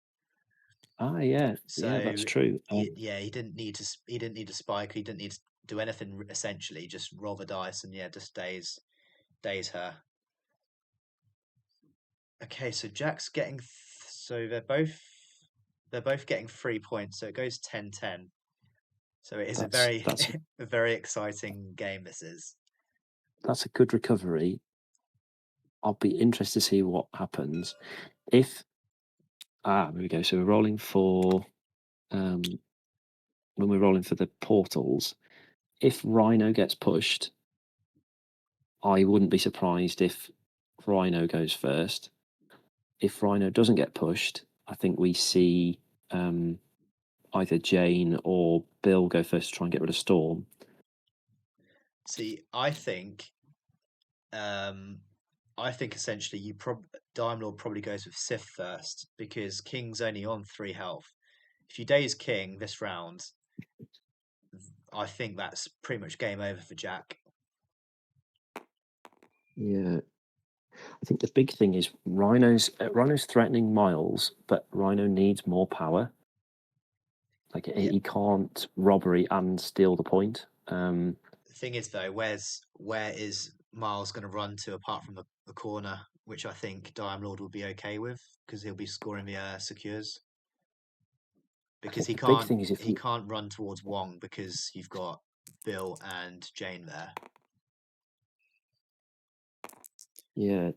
[SPEAKER 2] Yeah,
[SPEAKER 1] So
[SPEAKER 2] that's true.
[SPEAKER 1] yeah, he didn't need to spike, he didn't need to do anything essentially, just roll the dice and yeah, just daze her. Okay, so Jack's getting so they're both getting 3 points, so it goes 10-10. So it is a
[SPEAKER 2] that's
[SPEAKER 1] very
[SPEAKER 2] that's
[SPEAKER 1] a very exciting game this is.
[SPEAKER 2] that's a good recovery. I'll be interested to see what happens if. There we go. So we're rolling for when we're rolling for the portals. If Rhino gets pushed, I wouldn't be surprised if Rhino goes first. If Rhino doesn't get pushed, I think we see either Jane or Bill go first to try and get rid of Storm.
[SPEAKER 1] See, um I think essentially Diomlord probably goes with Sif first because King's only on 3 health. If you daze King this round, I think that's pretty much game over for Jack.
[SPEAKER 2] Yeah, I think the big thing is Rhino's threatening Miles, but Rhino needs more power. Like
[SPEAKER 1] Yeah.
[SPEAKER 2] he can't robbery and steal the point.
[SPEAKER 1] The thing is though, where is Miles going to run to apart from the corner, which I think Diomlord will be okay with because he'll be scoring the secures.
[SPEAKER 2] I
[SPEAKER 1] Because
[SPEAKER 2] think the big thing is if
[SPEAKER 1] he can't run towards Wong because you've got Bill and Jane there.
[SPEAKER 2] yeah,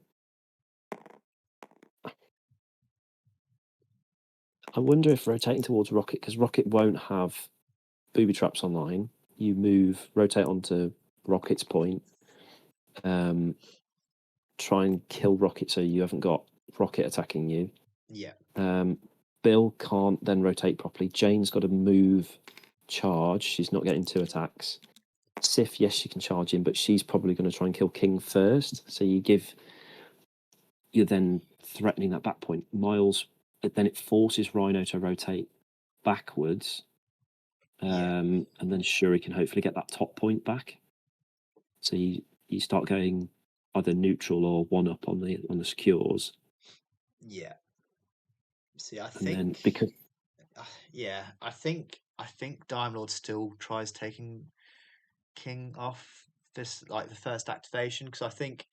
[SPEAKER 2] I wonder if rotating towards Rocket, because Rocket won't have booby traps online. You rotate onto Rocket's point, try and kill Rocket so you haven't got Rocket attacking you.
[SPEAKER 1] Yeah.
[SPEAKER 2] Bill can't then rotate properly. Jane's got to move, charge. She's not getting 2 attacks. Sif, yes, she can charge in, but she's probably going to try and kill King first. So you're then threatening that back point. Miles, then it forces Rhino to rotate backwards,
[SPEAKER 1] Yeah.
[SPEAKER 2] and then Shuri can hopefully get that top point back. So you start going either neutral or 1-up on the secures.
[SPEAKER 1] Yeah. See, I
[SPEAKER 2] And then
[SPEAKER 1] think
[SPEAKER 2] because
[SPEAKER 1] yeah, I think Time Lord still tries taking King off this like the first activation because I think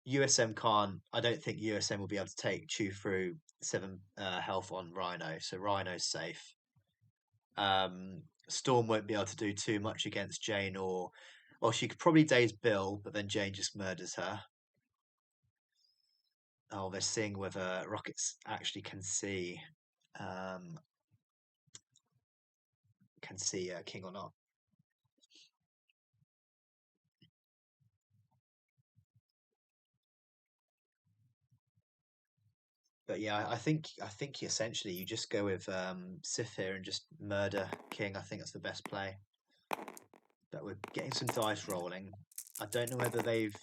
[SPEAKER 1] USM can't. I don't think USM will be able to take Chew through 7 health on Rhino, so Rhino's safe. Storm won't be able to do too much against Jane, or well, she could probably daze Bill, but then Jane just murders her. Oh, they're seeing whether Rockets actually um, can see King or not. But yeah, I think essentially you just go with Sif here and just murder King. I think that's the best play. But we're getting some dice rolling. I don't know whether they've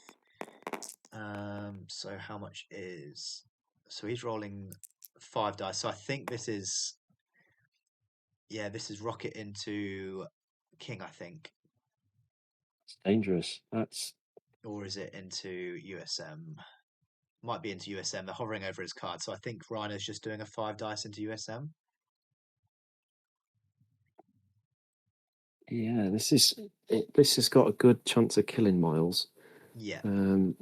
[SPEAKER 1] so how much is so he's rolling 5 dice. So I think this is this is Rocket into King, I think.
[SPEAKER 2] it's dangerous.
[SPEAKER 1] Or is it into USM? Might be into USM. They're hovering over his card. So I think Rhino's just doing a 5 dice into USM.
[SPEAKER 2] Yeah, this has got a good chance of killing Miles.
[SPEAKER 1] Yeah.
[SPEAKER 2] Um,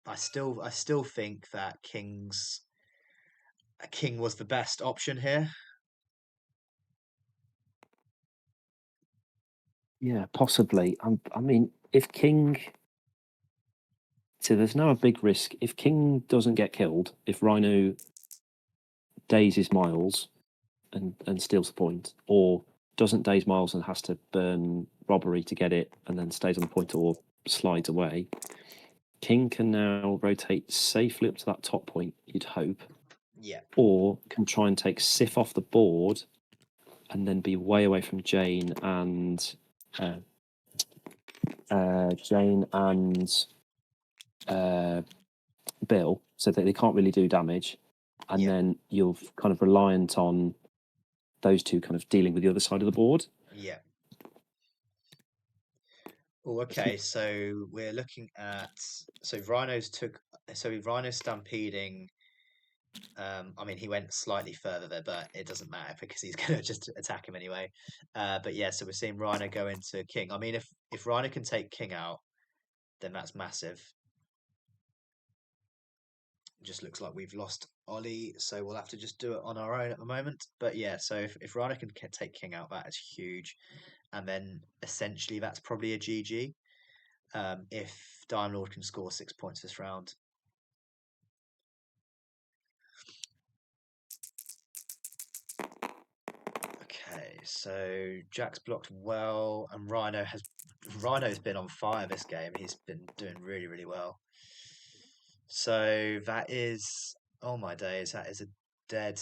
[SPEAKER 1] I still think that King was the best option here.
[SPEAKER 2] yeah, possibly. I mean, if King, so there's now a big risk if King doesn't get killed, if Rhino dazes Miles and steals the point, or doesn't daze Miles and has to burn robbery to get it, and then stays on the point or slides away. King can now rotate safely up to that top point, you'd hope,
[SPEAKER 1] Yeah.
[SPEAKER 2] or can try and take Sif off the board and then be way away from uh, Jane and Bill, so that they can't really do damage, and
[SPEAKER 1] Yeah.
[SPEAKER 2] then you're kind of reliant on those two kind of dealing with the other side of the board.
[SPEAKER 1] Yeah. Oh, okay. So we're looking at Rhino stampeding. I mean, he went slightly further there, but it doesn't matter because he's going to just attack him anyway. But yeah, so we're seeing Rhino go into King. I mean, if Rhino can take King out, then that's massive. Just looks like we've lost Ollie, so we'll have to just do it on our own at the moment. But yeah, so if Rhino can take King out, that is huge. And then essentially that's probably a GG. If Diomlord can score 6 points this round. Okay, so Jack's blocked well, and Rhino's been on fire this game. He's been doing really, really well. So that is, oh my days, dead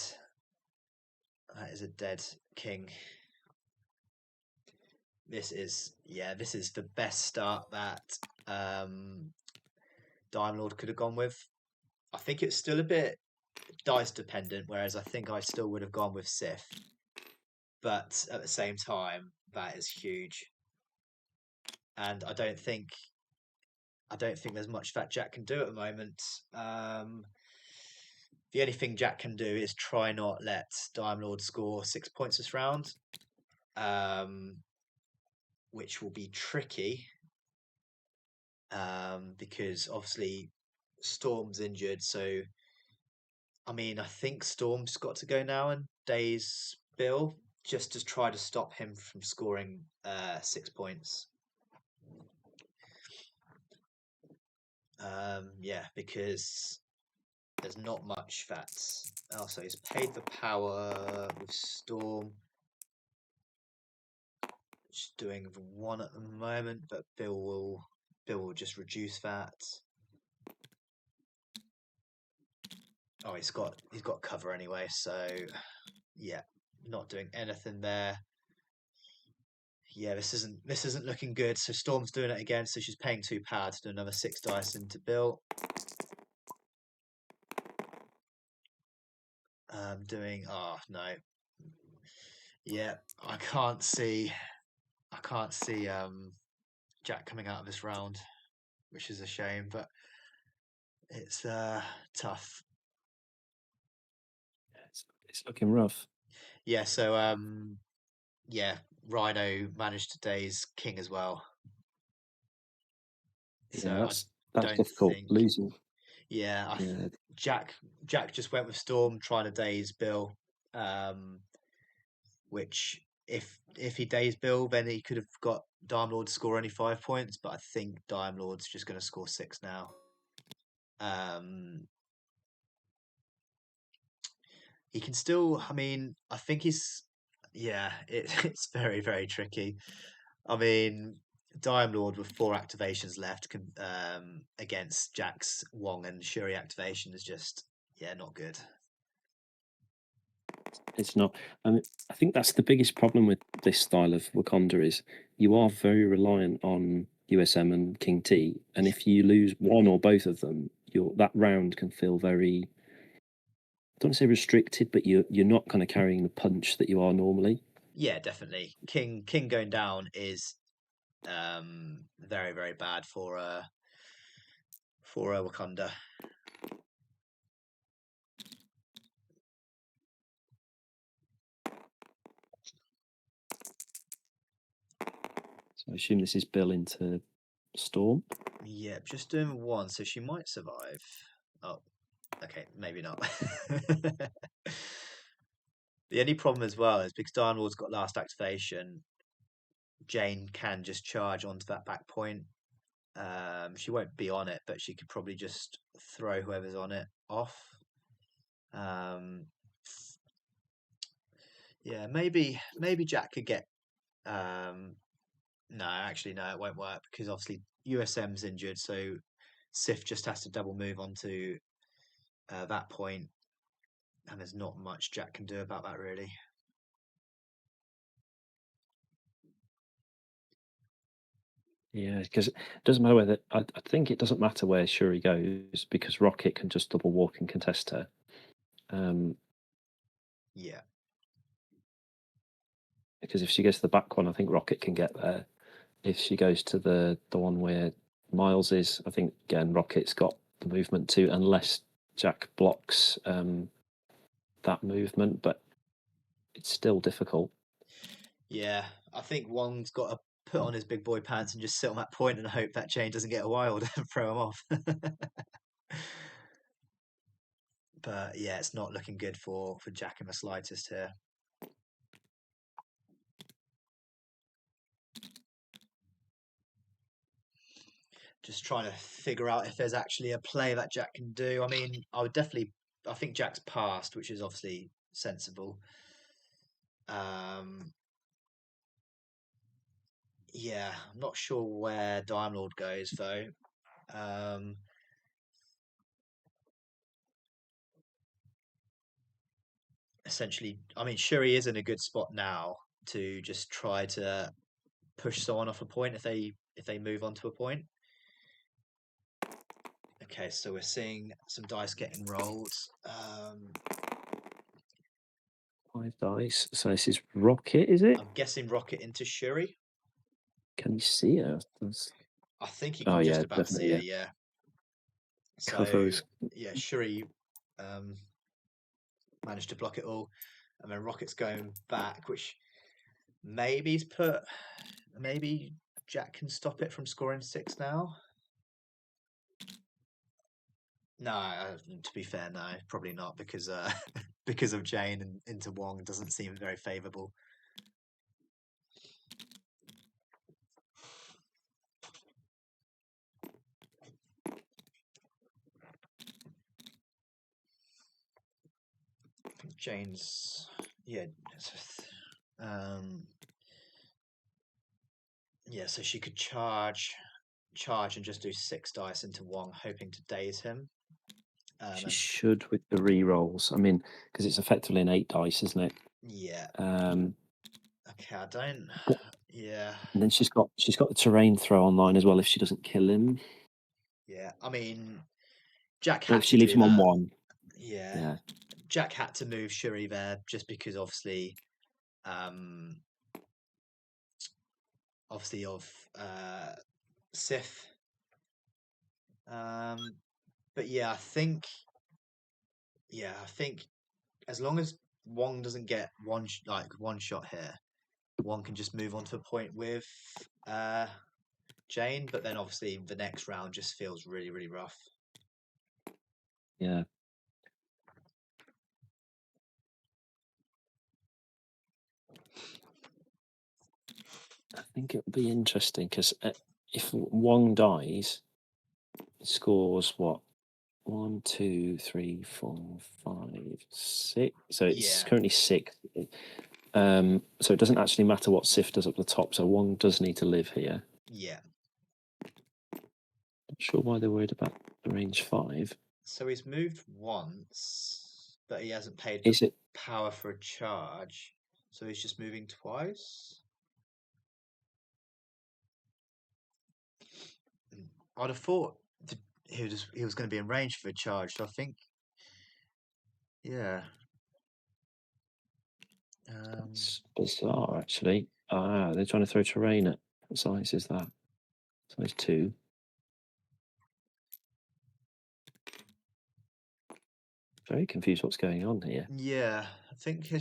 [SPEAKER 1] that is a dead king. This is the best start that Dime Lord could have gone with. I think it's still a bit dice dependent, whereas I think I still would have gone with Sif. But at the same time, that is huge. And I don't think there's much that Jack can do at the moment. The only thing Jack can do is try not let Dime Lord score 6 points this round, which will be tricky because obviously Storm's injured. So, I mean, I think Storm's got to go now and Days Bill just to try to stop him from scoring 6 points. Yeah, because there's not much that's also he's paid the power with Storm. Just doing the one at the moment, but Bill will just reduce that. Oh, he's got cover anyway, so yeah, not doing anything there. Yeah, this isn't looking good. So Storm's doing it again, so she's paying 2 power to do another 6 dice into Bill. Doing no. Yeah, I can't see Jack coming out of this round, which is a shame, but it's tough.
[SPEAKER 2] It's looking rough.
[SPEAKER 1] Yeah, so yeah, Rhino managed to daze King as well. So
[SPEAKER 2] Yeah,
[SPEAKER 1] I
[SPEAKER 2] that's
[SPEAKER 1] don't
[SPEAKER 2] difficult
[SPEAKER 1] think.
[SPEAKER 2] losing.
[SPEAKER 1] Yeah,
[SPEAKER 2] Yeah,
[SPEAKER 1] Jack just went with Storm trying to daze Bill, um, which if he dazed Bill, then he could have got Dime Lord to score only 5 points. But I think Dime Lord's just going to score 6 now. He can still. I mean, I think he's. Yeah, it's very very tricky. I mean, Dime Lord with 4 activations left against Jack's Wong and Shuri activation is just not good.
[SPEAKER 2] it's not. I mean, I think that's the biggest problem with this style of Wakanda is you are very reliant on USM and King T, and if you lose one or both of them, that round can feel very. I don't want to say restricted, but you're not kind of carrying the punch that you are normally.
[SPEAKER 1] Yeah, definitely. King going down is very very bad for Wakanda.
[SPEAKER 2] So I assume this is Bill into Storm.
[SPEAKER 1] Yeah, just doing one, so she might survive. Oh, okay, maybe not. The only problem as well is because Darnold's got last activation, Jane can just charge onto that back point. She won't be on it, but she could probably just throw whoever's on it off. Um, yeah, maybe Jack could get. No, actually, no, it won't work because obviously USM's injured, so Sif just has to double move onto that point, and there's not much Jack can do about that really.
[SPEAKER 2] Yeah, because it doesn't matter whether I think it doesn't matter where Shuri goes because Rocket can just double walk and contest her.
[SPEAKER 1] Yeah,
[SPEAKER 2] Because if she gets to the back one, I think Rocket can get there. if she goes to the one where Miles is, I think again Rocket's got the movement too, unless Jack blocks that movement, but it's still difficult.
[SPEAKER 1] Yeah, I think Wong's got to put on his big boy pants and just sit on that point and hope that Jane doesn't get wild and throw him off. But yeah, it's not looking good for Jack in the slightest here. Just trying to figure out if there's actually a play that Jack can do. I mean, I think Jack's passed, which is obviously sensible. Um, yeah, I'm not sure where Diomlord goes though. Um, Essentially, I mean, Shuri is in a good spot now to just try to push someone off a point if they move on to a point. Okay, so we're seeing some dice getting rolled.
[SPEAKER 2] 5 dice. So this is Rocket, is it?
[SPEAKER 1] I'm guessing Rocket into Shuri.
[SPEAKER 2] Can you see her?
[SPEAKER 1] I think you
[SPEAKER 2] Oh
[SPEAKER 1] can just
[SPEAKER 2] yeah,
[SPEAKER 1] about see
[SPEAKER 2] definitely.
[SPEAKER 1] her,
[SPEAKER 2] Yeah,
[SPEAKER 1] yeah. So
[SPEAKER 2] covers.
[SPEAKER 1] yeah, Shuri um, managed to block it all, and then Rocket's going back, which maybe Jack can stop it from scoring 6 now. No, to be fair, no, probably not because because of Jane and into Wong doesn't seem very favourable. I think Jane's yeah, um, yeah. So she could charge and just do 6 dice into Wong, hoping to daze him.
[SPEAKER 2] She
[SPEAKER 1] And
[SPEAKER 2] should with the re-rolls. I mean, because it's effectively an 8 dice, isn't it?
[SPEAKER 1] yeah,
[SPEAKER 2] Um,
[SPEAKER 1] okay, I don't.
[SPEAKER 2] but,
[SPEAKER 1] Yeah,
[SPEAKER 2] and then she's got the terrain throw online as well if she doesn't kill him.
[SPEAKER 1] yeah. I mean, Jack
[SPEAKER 2] Or if
[SPEAKER 1] had to
[SPEAKER 2] she leaves
[SPEAKER 1] do
[SPEAKER 2] him on
[SPEAKER 1] that.
[SPEAKER 2] 1.
[SPEAKER 1] Yeah,
[SPEAKER 2] Yeah.
[SPEAKER 1] Jack had to move Shuri there just because um, obviously of Sith. Um, but I think as long as Wong doesn't get one shot here, Wong can just move on to a point with uh, Jane. But then obviously the next round just feels really really rough.
[SPEAKER 2] Yeah. I think it would be interesting because if Wong dies, it scores what? 1, 2, 3, 4, 5, 6. So it's
[SPEAKER 1] Yeah,
[SPEAKER 2] currently 6. So it doesn't actually matter what Sif does up the top. So Wong does need to live here.
[SPEAKER 1] yeah.
[SPEAKER 2] Not sure why they're worried about the range 5.
[SPEAKER 1] So he's moved once, but he hasn't paid the
[SPEAKER 2] Is it?
[SPEAKER 1] power for a charge. So he's just moving twice. I'd have thought he was going to be in range for a charge. So I think, yeah.
[SPEAKER 2] It's bizarre, actually. Ah, they're trying to throw terrain at. What size is that? Size 2. Very confused what's going on here.
[SPEAKER 1] Yeah, I think I,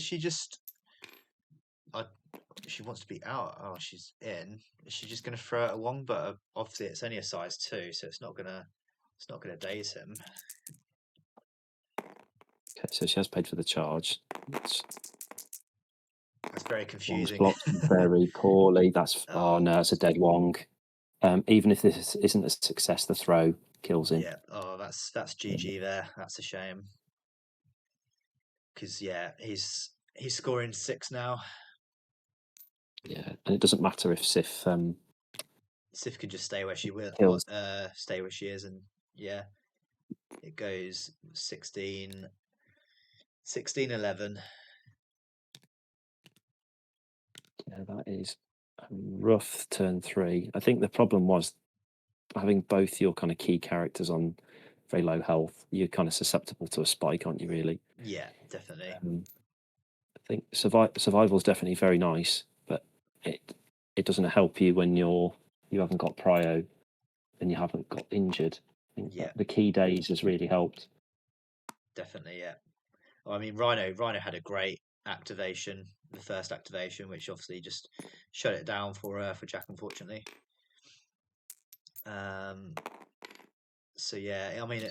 [SPEAKER 1] she wants to be out. Oh, she's in. Is she just going to throw it at Wong? But obviously, it's only a size 2, so it's not gonna daze him.
[SPEAKER 2] Okay, so she has paid for the charge. It's,
[SPEAKER 1] That's very
[SPEAKER 2] Wong's
[SPEAKER 1] confusing.
[SPEAKER 2] blocked very poorly. That's oh
[SPEAKER 1] Oh,
[SPEAKER 2] no, it's a dead Wong. Even if this isn't a success, the throw kills him.
[SPEAKER 1] yeah. Oh, that's GG there. That's a shame. Because yeah, he's scoring 6 now.
[SPEAKER 2] Yeah, and it doesn't matter if Sif
[SPEAKER 1] Sif could just stay where she will,
[SPEAKER 2] kills.
[SPEAKER 1] stay where she is, and yeah, it goes 16, 11.
[SPEAKER 2] Yeah, that is a rough turn 3. I think the problem was having both your kind of key characters on very low health. You're kind of susceptible to a spike, aren't you? Really.
[SPEAKER 1] Yeah, definitely.
[SPEAKER 2] I think survival is definitely very nice, but it it doesn't help you when you haven't got prio and you haven't got injured. I think
[SPEAKER 1] Yeah,
[SPEAKER 2] that the key days has really helped.
[SPEAKER 1] definitely. Yeah. Well, I mean, Rhino had a great activation, the first activation, which obviously just shut it down for Jack, unfortunately. Um, so yeah, I mean,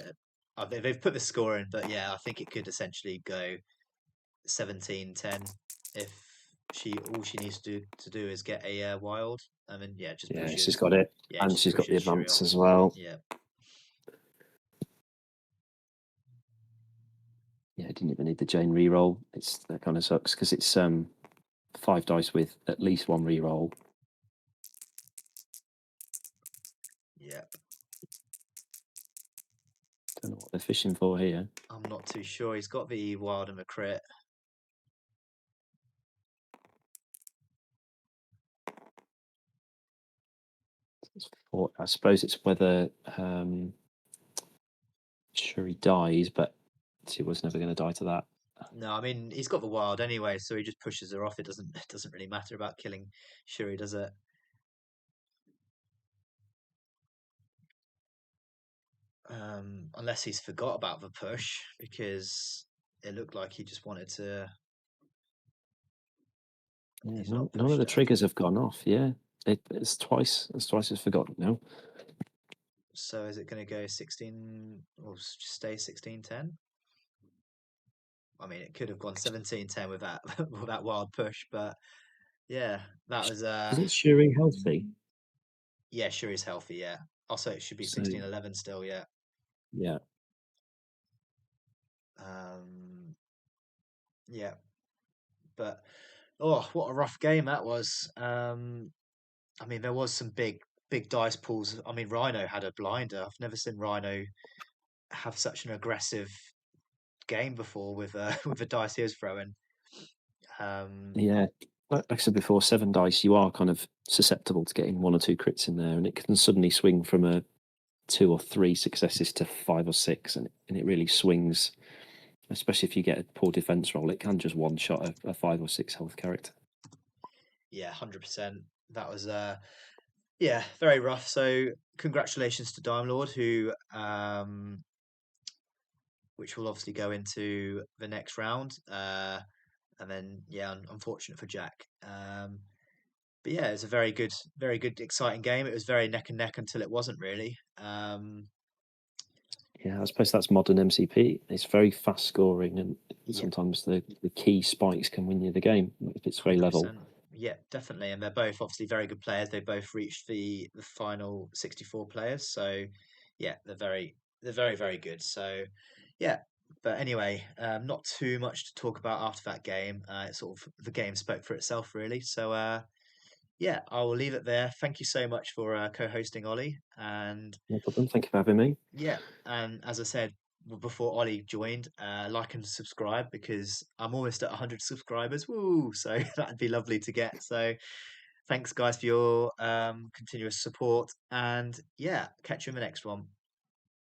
[SPEAKER 1] they've put the score in, but yeah, I think it could essentially go 17-10 if she needs to do is get a wild. I mean, yeah, just
[SPEAKER 2] Yeah, she's
[SPEAKER 1] pushes.
[SPEAKER 2] got it,
[SPEAKER 1] Yeah,
[SPEAKER 2] and
[SPEAKER 1] just
[SPEAKER 2] she's got the
[SPEAKER 1] pushes Shuri
[SPEAKER 2] advance
[SPEAKER 1] off.
[SPEAKER 2] as well.
[SPEAKER 1] Yeah,
[SPEAKER 2] Yeah, I didn't even need the Jane reroll. That kind of sucks because it's 5 dice with at least one reroll.
[SPEAKER 1] yeah.
[SPEAKER 2] Don't know what they're fishing for here.
[SPEAKER 1] I'm not too sure. He's got the wild and the crit.
[SPEAKER 2] I suppose it's whether Shuri dies, but she was never going to die to that.
[SPEAKER 1] No, I mean he's got the wild anyway, so he just pushes her off. It doesn't really matter about killing Shuri, does it? Unless he's forgot about the push because it looked like he just wanted to.
[SPEAKER 2] Yeah,
[SPEAKER 1] He's not
[SPEAKER 2] none of the
[SPEAKER 1] pushed it.
[SPEAKER 2] triggers have gone off. Yeah, it's twice. It's twice as forgotten now.
[SPEAKER 1] So is it going to go 16 or stay 16-10? I mean, it could have gone 17-10 with that with that wild push, but yeah, that was
[SPEAKER 2] Isn't Shuri healthy?
[SPEAKER 1] yeah, Shuri's healthy. Yeah, also it should be
[SPEAKER 2] So
[SPEAKER 1] 16-11 still. Yeah.
[SPEAKER 2] yeah,
[SPEAKER 1] Um, yeah, but oh, what a rough game that was. I mean, there was some big dice pools. I mean, Rhino had a blinder. I've never seen Rhino have such an aggressive game before with with the dice he was throwing. Um,
[SPEAKER 2] yeah. Like I said before, 7 dice, you are kind of susceptible to getting 1 or 2 crits in there, and it can suddenly swing from a 2 or 3 successes to 5 or 6, and it really swings. Especially if you get a poor defense roll, it can just one shot a 5 or 6 health character.
[SPEAKER 1] yeah, 100%. That was yeah, very rough. So congratulations to Diomlord, who which will obviously go into the next round. And then yeah, unfortunate for Jack. But yeah, it's a very good, exciting game. It was very neck and neck until it wasn't really.
[SPEAKER 2] Yeah, I suppose that's modern MCP. It's very fast scoring, and
[SPEAKER 1] Yeah,
[SPEAKER 2] sometimes the key spikes can win you the game if it's very level.
[SPEAKER 1] 100%. Yeah, definitely. And they're both obviously very good players. They both reached the final 64 players. So yeah, they're very good. So yeah. But anyway, not too much to talk about after that game. It's sort of the game spoke for itself, really. So yeah, I will leave it there. Thank you so much for co-hosting, Ollie. And
[SPEAKER 2] No problem. Thank you for having me.
[SPEAKER 1] yeah, and as I said before Ollie joined, like and subscribe because I'm almost at 100 subscribers. Woo! So that'd be lovely to get. So thanks, guys, for your continuous support. And yeah, catch you in the next one.